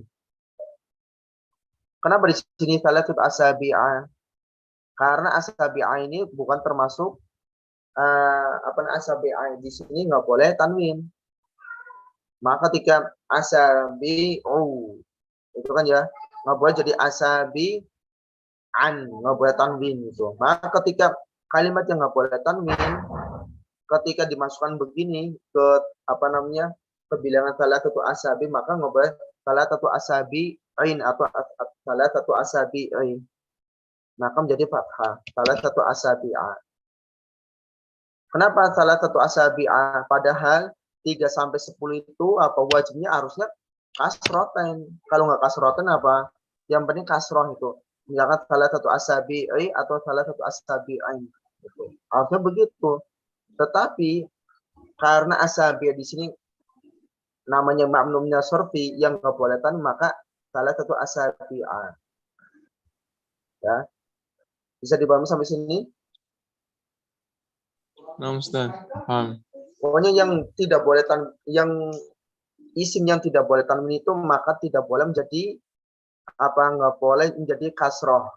Kenapa di sini salah satu asabi'a? Karena asabi'a ini bukan termasuk asabi'a di sini nggak boleh tanwin. Maka ketika asabi'u itu kan ya nggak boleh jadi asabi'an, nggak boleh tanwin itu. Maka ketika kalimat yang nggak boleh tanwin, ketika dimasukkan begini ke ke bilangan salah satu asabi, maka nggak boleh salah satu asabi'in atau salah satu asabi'in. Maka menjadi fathah, salah satu asabi'a. Kenapa salah satu asabi'a? Padahal 3 sampai 10 itu apa wajibnya harusnya kasroten. Kalau nggak kasroten apa? Yang penting kasroh itu. Misalkan salah satu asabi'i atau salah satu asabi'in. Harusnya begitu. Tetapi karena asabi' di sini namanya ma'mumnya sorfi yang nggak boleh tan, maka salah satu asabi'a. Ya. Bisa dipahami sampai sini? Nah, Ustaz. Paham. Pokoknya yang tidak boleh yang isim yang tidak boleh tanwin itu maka tidak boleh menjadi nggak boleh menjadi kasroh.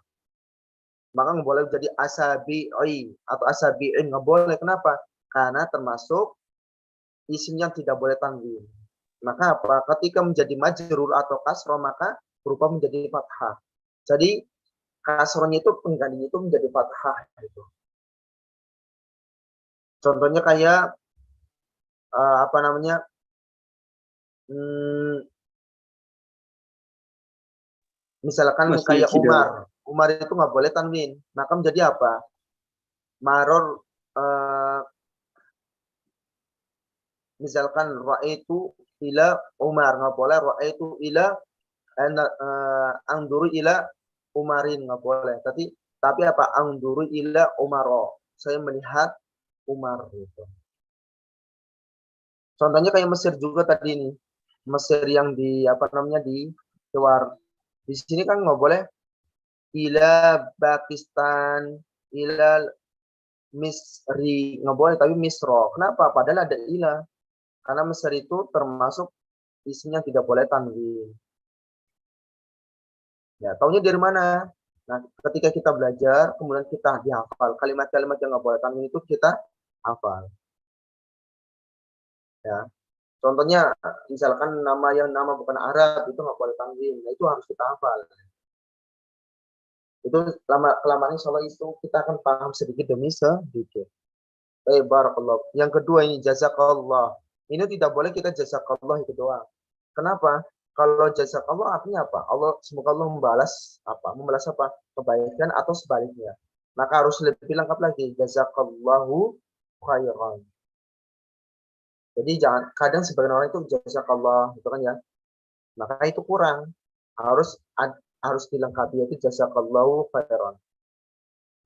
Maka nggak boleh menjadi asabi'i atau asabi'in, nggak boleh. Kenapa? Karena termasuk isim yang tidak boleh tanwin. Maka apa? Ketika menjadi majrur atau kasroh maka berubah menjadi fathah. Jadi kasrohnya itu penggantinya itu menjadi fathah gitu. Contohnya kayak misalkan Masih kayak tidak. Umar itu nggak boleh tanwin, maka menjadi apa? Maror, misalkan ra'aitu ila Umar, nggak boleh ra'aitu ila angduru ila Umarin, nggak boleh. Tapi apa? Angduru ila Umaro, saya melihat Umar gitu. Contohnya kayak Mesir juga tadi nih. Mesir yang di di luar. Di sini kan nggak boleh ila Pakistan, ila Misri, nggak boleh, tapi Misro. Kenapa? Padahal ada ila. Karena Mesir itu termasuk isinya tidak boleh tanwin. Ya, taunya dari mana? Nah, ketika kita belajar, kemudian kita dihafal. Kalimat-kalimat yang nggak boleh tanwin itu kita hafal. Ya. Contohnya, misalkan nama bukan Arab, itu nggak boleh tanwin. Nah, itu harus kita hafal. Itu kelamaan insya Allah itu kita akan paham sedikit demi sedikit. Barakallah. Yang kedua ini jazakallah. Ini tidak boleh kita jazakallah itu doang. Kenapa? Kalau jazakallah artinya apa? Semoga Allah membalas apa? Membalas apa? Kebaikan atau sebaliknya. Maka harus lebih lengkap lagi. Jazakallahu khairan. Jadi kadang sebagian orang itu jazakallah gitu kan ya. Maka itu kurang. Harus dilengkapi, yaitu jazakallahu khairan.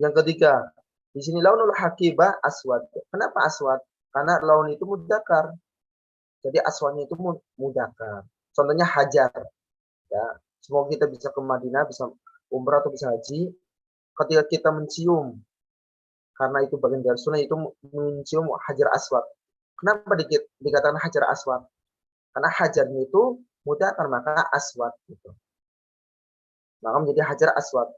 Yang ketiga, di sini launul hakibah aswad. Kenapa aswad? Karena laun itu mudzakkar. Jadi aswadnya itu mudzakkar. Contohnya hajar. Ya, semoga kita bisa ke Madinah, bisa umrah atau bisa haji. Ketika kita mencium, karena itu bagian dari sunnah, itu mencium hajar aswad. Kenapa dikatakan hajar aswad? Karena hajarnya itu mudzakkar, maka aswad gitu. Maka menjadi hajar aswad.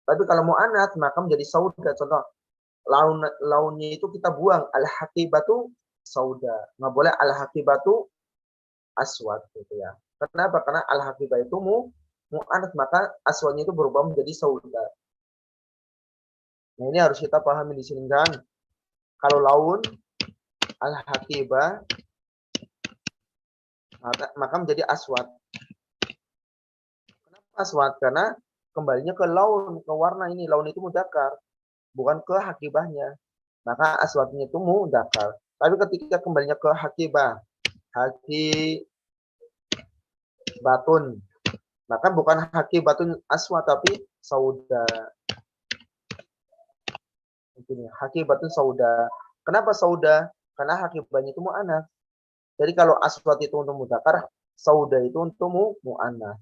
Tapi kalau mu'anats maka menjadi sauda. Contoh, launnya itu kita buang. Al-hakibatu sauda. Nggak boleh al-hakibatu aswad gitu ya. Kenapa? Karena al-hakibah itu mu'anats, maka aswadnya itu berubah menjadi sauda. Nah, ini harus kita pahami di sini kan. Kalau laun al-hakibah maka menjadi aswad. Aswad karena kembalinya ke laun, ke warna ini. Laun itu mudzakkar, bukan ke hakibahnya. Maka aswadnya itu mudzakkar. Tapi ketika kembalinya ke hakibah, hakibatun, maka bukan hakibatun aswad tapi sauda. Ini hakibatun sauda. Kenapa sauda? Karena hakibahnya itu mu'anats. Jadi kalau aswad itu untuk mudzakkar, sauda itu untuk mu'anats.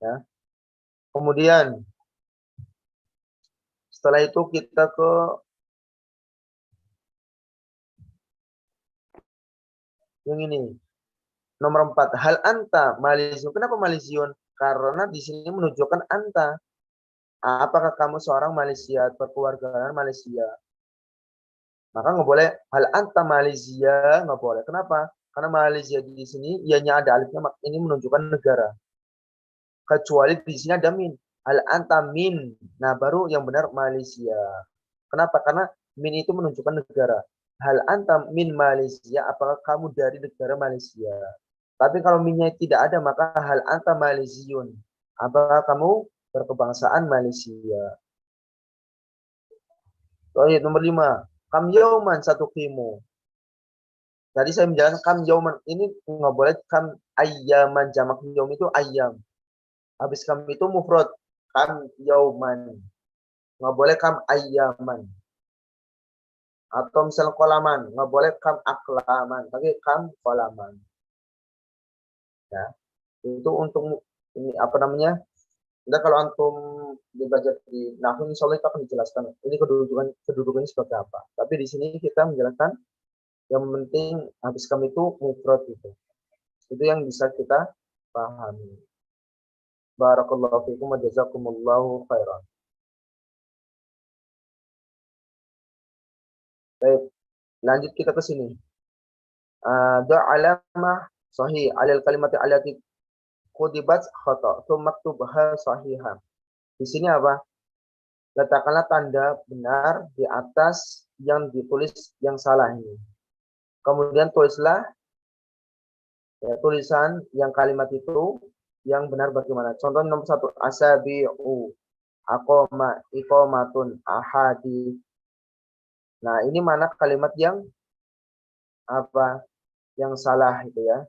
Ya. Kemudian setelah itu kita ke Yang ini. Nomor 4. Hal anta maliziun. Kenapa maliziun? Karena di sini menunjukkan anta. Apakah kamu seorang Malaysia, berkewargaan Malaysia? Maka nggak boleh hal anta Malaysia, nggak boleh. Kenapa? Karena Malaysia di sini ianya ada alifnya, ini menunjukkan negara. Kecuali di sini ada min. Hal anta min. Nah, baru yang benar Malaysia. Kenapa? Karena min itu menunjukkan negara. Hal anta min Malaysia, apakah kamu dari negara Malaysia? Tapi kalau minnya tidak ada, maka hal anta Malaysiun. Apakah kamu berkebangsaan Malaysia? Ayat nomor 5. Kam yauman satu kimu. Tadi saya menjelaskan kam yauman. Ini nggak boleh kam ayyaman. Jamak yaum itu ayyam. Habis kam itu mufrad. Kam yauman. Nggak boleh kam ayyaman. Atau misalnya kolaman. Nggak boleh kam aklaman. Tapi kam kolaman. Ya. Itu untuk ini apa namanya? Nah, kalau antum dibaca di nahwu, insya Allah itu akan dijelaskan. Ini kedudukannya seperti apa. Tapi di sini kita menjelaskan yang penting habis kam itu mufrad itu. Itu yang bisa kita pahami. Barakallahu fiikum wa jazakumullahu khairan. Baik, lanjut kita ke sini. Alamah sahih alal kalimati allati kutibat khata, maktubha sahihan. Di sini apa? Letakkanlah tanda benar di atas yang ditulis yang salah ini. Kemudian tulislah ya, tulisan yang kalimat itu yang benar bagaimana. Contoh nomor 1, asabi'u, aqoma, iqomatun, ahadi. Nah, ini mana kalimat yang apa? Yang salah itu ya.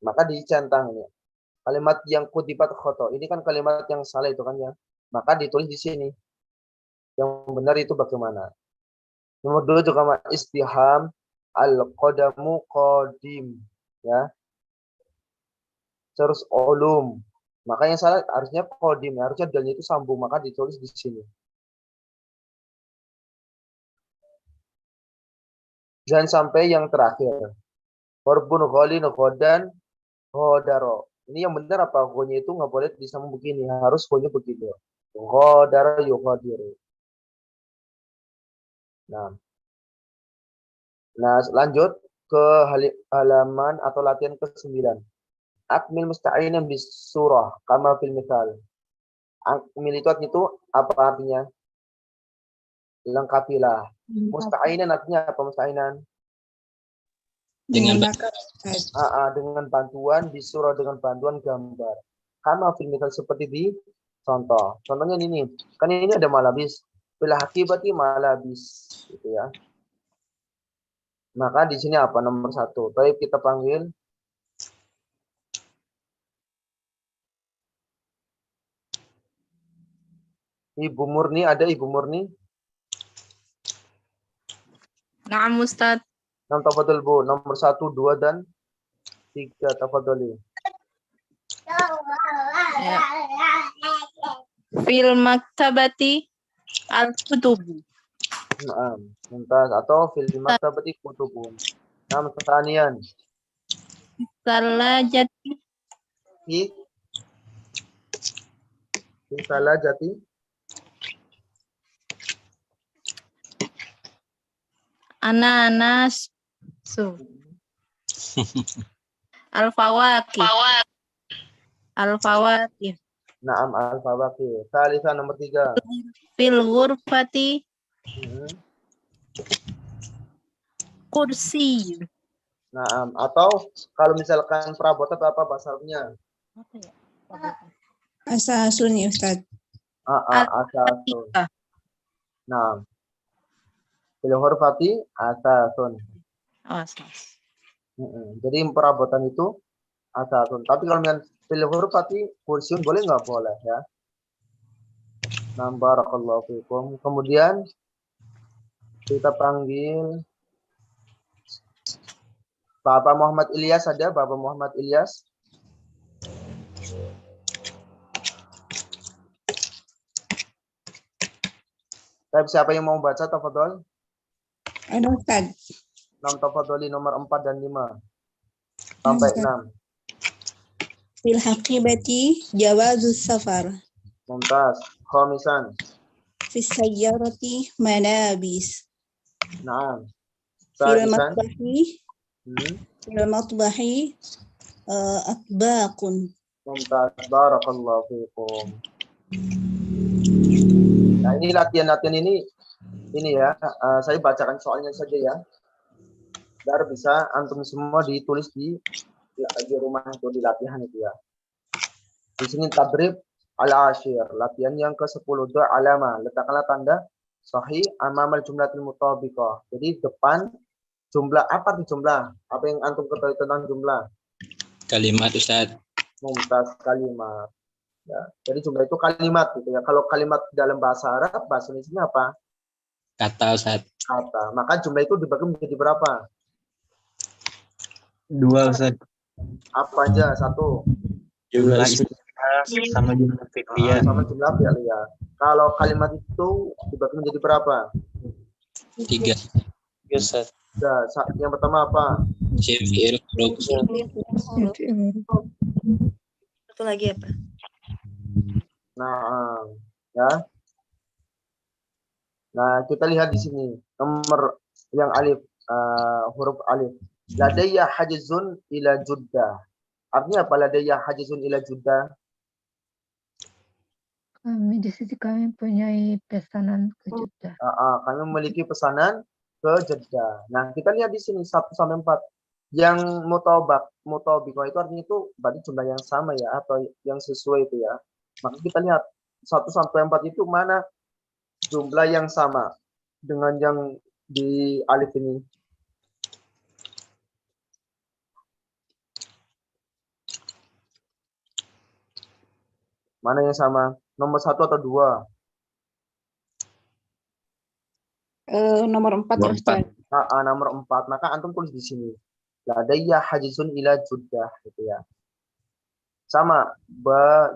Maka dicentang ya. Kalimat yang kutibat khoto. Ini kan kalimat yang salah itu kan ya. Maka ditulis di sini. Yang benar itu bagaimana? Nomor 2 juga istiham al-qadamu qadim ya. Terus ulum. Maka yang salah harusnya qadim, harusnya dalnya itu sambung, maka ditulis di sini. Dan sampai yang terakhir. Warbun ghalin ghadan ghodaro. Ini yang benar apa? Gonya itu nggak boleh disambung begini, harus gonya begini. Ghodaro yughadiru. Nah, lanjut ke halaman atau latihan ke-9. Akmil musta'inan bis surah kama fil misal. Akmil itu apa artinya? Lengkapilah. Musta'inan artinya apa musta'inan? Dengan dengan bantuan di surah, dengan bantuan gambar. Kama fil misal, seperti di contoh. Contohnya ini. Kan ini ada malabis. Bila hakibati malabis gitu ya. Maka di sini apa nomor 1? Baik, kita panggil Ibu Murni. Ada Ibu Murni? Naam Ustaz. Tafadhol Bu. Nomor 1, 2 dan 3. Tafadholi. Ya. Fil maktabati al-kutubu. Mumtaz. Atau fil maktabati kutubun. Nama pertanian. Salajati. Salajati. Ananas. Al-fawakih. Al-fawakih. Naam al-fawakih. Salisa nomor 3. Fil ghurfati. Kursi. Naam. Atau kalau misalkan perabotan apa bahasa Arabnya? Asasun ya Ustaz. Asasun. Naam. Fil ghurfati asasun. Asas. Jadi perabotan itu asasun. Tapi kalau dengan fil ghurfati kursiun boleh nggak? Boleh ya. Nah, barakallahu fikum. Kemudian kita panggil Bapak Muhammad Ilyas. Ada Bapak Muhammad Ilyas? Baik, siapa yang mau baca tafadhol? Ada Ustaz. Tafadholi nomor 4 dan 5 sampai 6. Fil haqibati jawazus safar. Mumtaz. Khamisan. Fis sayyarati manabis. Naam. Fil Sadisan. matbahi. Fil matbahi atbaqun. Mumtaz. Barakallahu fiikum. Nah, ini latihan-latihan ini ya, saya bacakan soalnya saja ya. Biar bisa antum semua ditulis di rumah itu, di latihan itu ya. Di sini tadrib al-ashir, latihan yang ke-10. Do alama, letakkanlah tanda sahih amamal jumlatil mutabiqah. Jadi depan jumlah, apa itu jumlah? Apa yang antum ketahui tentang jumlah? Kalimat, Ustaz. Mumtaz, kalimat. Ya, jadi jumlah itu kalimat gitu ya. Kalau kalimat dalam bahasa Arab, bahasa Indonesia apa? Kata, Ustaz. Kata. Maka jumlah itu dibagi menjadi berapa? 2, Ustaz. Apa aja? 1. Jumlah isim sama jumlah fi'liyah. Sama jumlah fi'liyah. Kalau kalimat itu dibagi menjadi berapa? 3. Ustaz. Nah, yang pertama apa? Fi'il huruf. Satu lagi apa? Nah, ya. Nah, kita lihat di sini nomor yang alif, huruf alif. Ladayya hajizun ila Juddah. Artinya apa ladayya hajizun ila Juddah? Di sisi kami mempunyai pesanan ke Jeddah. Kami memiliki pesanan ke Jeddah. Nah, kita lihat di sini 1 sampai 4. Yang mutabiqah itu artinya itu berarti jumlah yang sama ya, atau yang sesuai itu ya. Maka kita lihat 1 sampai 4 itu mana jumlah yang sama dengan yang di alif ini. Mana yang sama? Nomor 1 atau 2? Nomor 4 ya, Ustaz. Nomor 4. Maka antum tulis di sini. Ladayya hajizun ila Juddah gitu ya. Sama,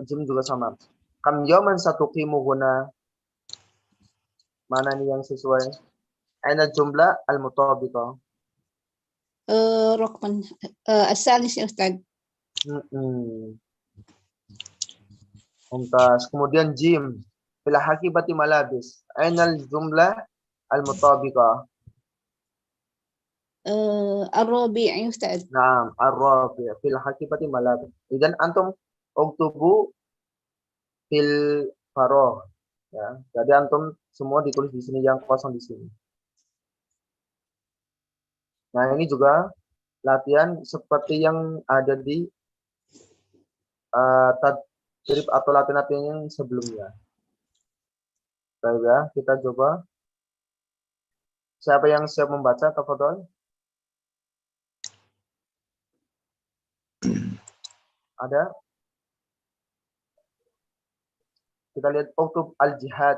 jim juga sama. Kam yawman satuqimuhuna. Mana nih yang sesuai? Aina jumlah al-mutabiqah. Rokman asalis ya, Ustaz. Mumtaz. Kemudian jim. Bila hakibati malabis. Aina jumlah al-mutabiqah. Ar-Rabi' ya, Ustaz. Naam, ar-Rabi' fil hakibati malabis. Dan antum uktubu fil faragh ya. Jadi antum semua ditulis di sini yang kosong di sini. Nah, ini juga latihan seperti yang ada di tadrib atau latihan yang sebelumnya. Baik ya, kita coba. Siapa yang siap membaca, tafadhol? Ada? Kita lihat uktub al-jihad.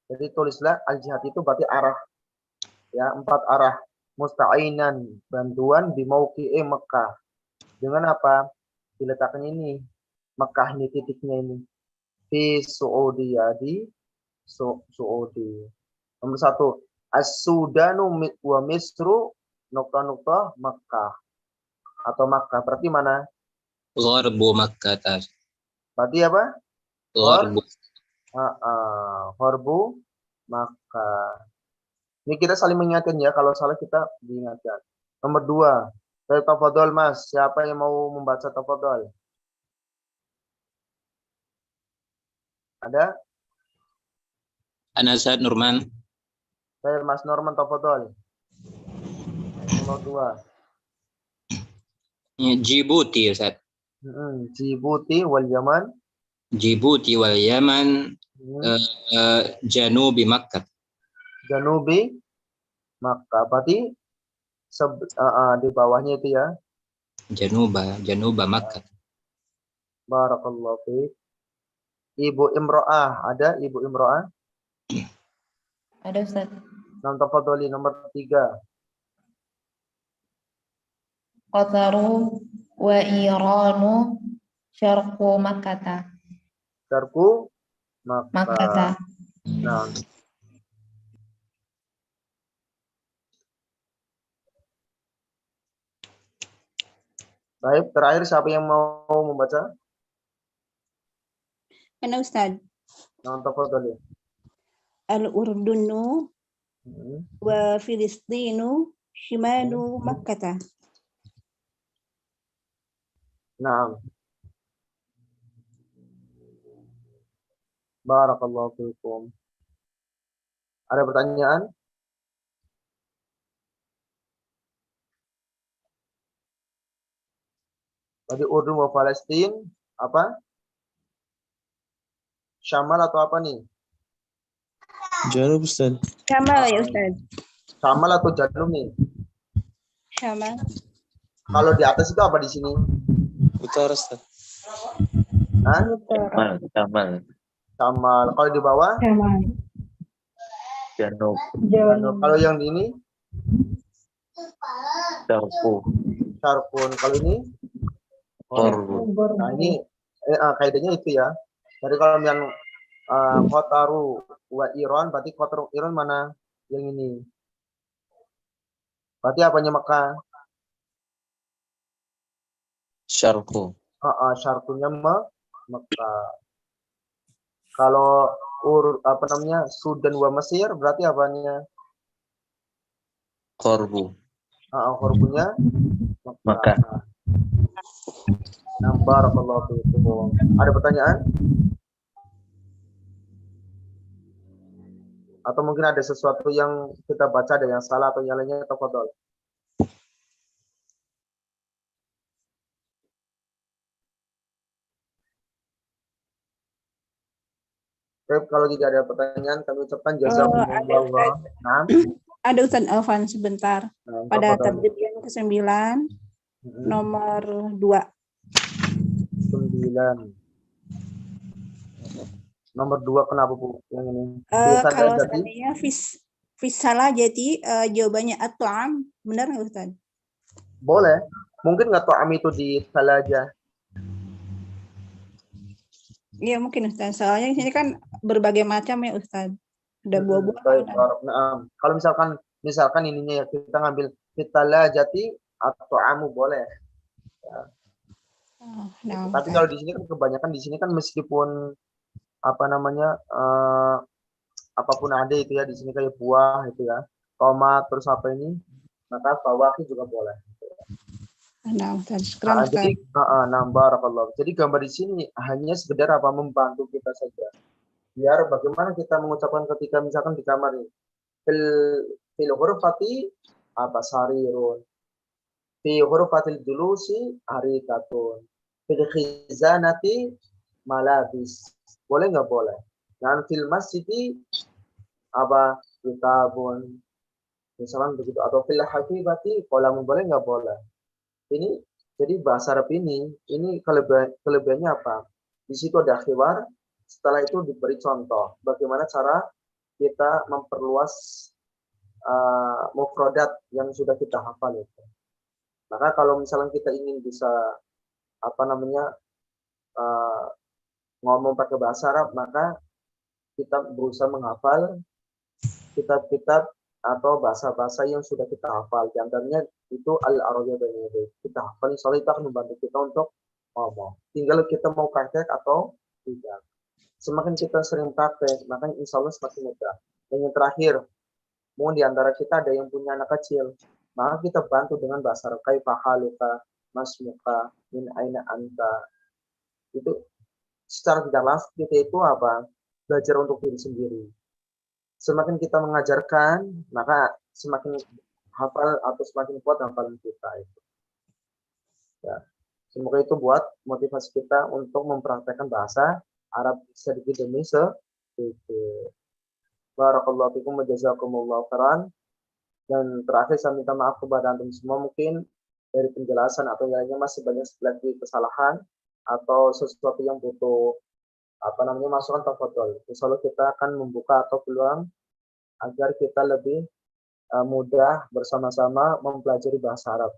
Jadi tulislah al-jihad itu berarti arah. Ya, 4 arah. Musta'inan, bantuan di mauqi'i Mekah. Dengan apa? Diletakkan ini. Mekah ini titiknya ini. Fi Saudi ya, di Saudi. Nomor 1. As-Sudanu wa Misru nukta-nukta Mekah. Atau Makkah. Berarti mana? Gharbu Makkah. Berarti apa? Gharbu. Gharbu Makkah. Ini kita saling mengingatkan ya. Kalau salah kita diingatkan. Nomor 2. Tafadhol Mas. Siapa yang mau membaca tafadhol? Ada? Ana Ustaz Nurman. Mas Norman tafadhol. Nomor 2. Djibouti, Ustaz. Djibouti wal Yaman. Djibouti wal Yaman. Janubi Makkah. Janubi Makkah. Berarti di bawahnya itu ya. Januba Makkah. Barakallahu fiik. Ibu Imro'ah. Ada Ibu Imro'ah? Ada, Ustaz. Tafadholi nomor 3. Qataru wa Iranu syarqu Makkah. Syarqu Makkah. Makkah. Nah. Baik, terakhir siapa yang mau membaca? Ana Ustaz. Nah, tafadhali. Al-Urdunu wa Filistinu shimalu Makkah. Nah. Barakallahu fiikum. Ada pertanyaan? Tadi Urdun wa Palestin apa? Syamal atau apa nih? Janub Ustaz. Syamal ya Ustaz. Syamal atau janub nih? Syamal. Kalau di atas itu apa di sini? Utara Ustaz. Hah? Syamal. Syamal. Kalau di bawah? Syamal. Janub. Janub. Kalau yang di ini? Syarqun. Kalau ini? Nah ini kaidahnya itu ya. Jadi kalau yang Kotaru wa Iran, berarti Kotaru Iran mana? Yang ini. Berarti apanya Mekah? Syarqu. Syarqunya Mekah. Kalau apa namanya? Sudan wa Mesir, berarti apanya? Korbu. Korbunya Mekah. Barakallahu fiikum. Ada pertanyaan? Atau mungkin ada sesuatu yang kita baca ada yang salah atau yang lainnya, tafadhol. Baik, kalau tidak ada pertanyaan kami ucapkan jazakumullah. Nah. Ada Ustaz Alvan sebentar. Pada tabjid yang ke-9 nomor 2. 9. Nomor 2 kenapa Bu? Yang ini. Kalau seandainya salah jadi jawabannya at-ta'am, benar nggak Ustaz? Boleh. Mungkin nggak ta'am itu di salaja. Iya mungkin Ustaz. Soalnya di sini kan berbagai macam ya Ustaz. Ada buah-buahan. Nah, kalau misalkan ininya ya kita ngambil fitalajati atau amu boleh. Ya. Tapi kalau di sini kan kebanyakan di sini kan meskipun apa namanya apapun ada itu ya di sini kayak buah itu ya, tomat terus apa ini, maka fawakih juga boleh. Jadi barakallahu. Jadi gambar di sini hanya sekedar apa membantu kita saja. Biar bagaimana kita mengucapkan ketika misalkan di kamar ini. Fil ghurfati apa sarirun. Fi ghurfatil julusi arikatun. Fil khizanati malabis. Boleh nggak boleh? Dan fil masjidi apa kitabun. Misalkan begitu atau fil hakibati qalamun, boleh nggak boleh? Ini jadi bahasa Arab ini kelebihannya apa? Di situ ada khiwar, setelah itu diberi contoh bagaimana cara kita memperluas mufradat yang sudah kita hafal itu. Maka kalau misalnya kita ingin bisa apa namanya ngomong pakai bahasa Arab, maka kita berusaha menghafal kitab-kitab atau bahasa-bahasa yang sudah kita hafal. Di antaranya itu al-Arabiyyah baina yaday. Kita hafal, insyaallah itu akan membantu kita untuk ngomong. Tinggal kita mau praktek atau tidak. Semakin kita sering praktek, maka insyaallah semakin mudah. Dan yang terakhir, mungkin di antara kita ada yang punya anak kecil, maka kita bantu dengan bahasa Arab. Kaifa haluka, masmuka, min aina anta. Itu secara tidak langsung kita itu apa? Belajar untuk diri sendiri. Semakin kita mengajarkan, maka semakin hafal atau semakin kuat hafalan kita itu. Ya. Semoga itu buat motivasi kita untuk mempraktekkan bahasa Arab sedikit demi sedikit. Barakallahu fikum wa jazakumullahu khairan. Dan terakhir saya minta maaf kepada antum semua, mungkin dari penjelasan atau yang lainnya masih banyak lagi kesalahan atau sesuatu yang butuh apa namanya masukan, tafadhol. Insyaallah kita akan membuka atau peluang agar kita lebih mudah bersama-sama mempelajari bahasa Arab.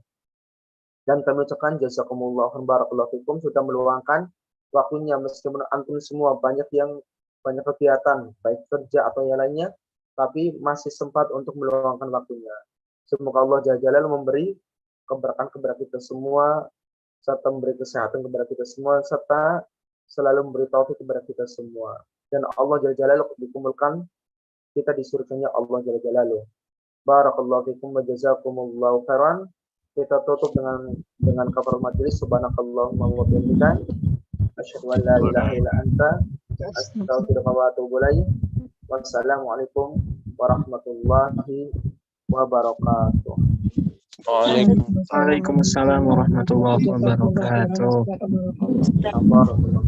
Dan kami ucapkan jazakumullah khairan, barakallahu fikum sudah meluangkan waktunya meskipun antum semua banyak kegiatan baik kerja atau yang lainnya, tapi masih sempat untuk meluangkan waktunya. Semoga Allah Jalla Jalaluhu memberi keberkahan kepada kita semua serta memberi kesehatan kepada kita semua, serta selalu memberi taufik kepada kita semua. Dan Allah Jalla Jalaluhu dikumpulkan kita di surganya Allah Jalla Jalaluhu. Barakallahu fikum wa jazakumullahu khairan. Kita tutup dengan kabar majelis. Subhanakallahumma wa bihamdika asyhadu an la ilaha illa anta astaghfiruka wa atubu ilaik. Wassalamualaikum warahmatullahi wabarakatuh. Waalaikumsalam warahmatullahi wabarakatuh. Barakallahu.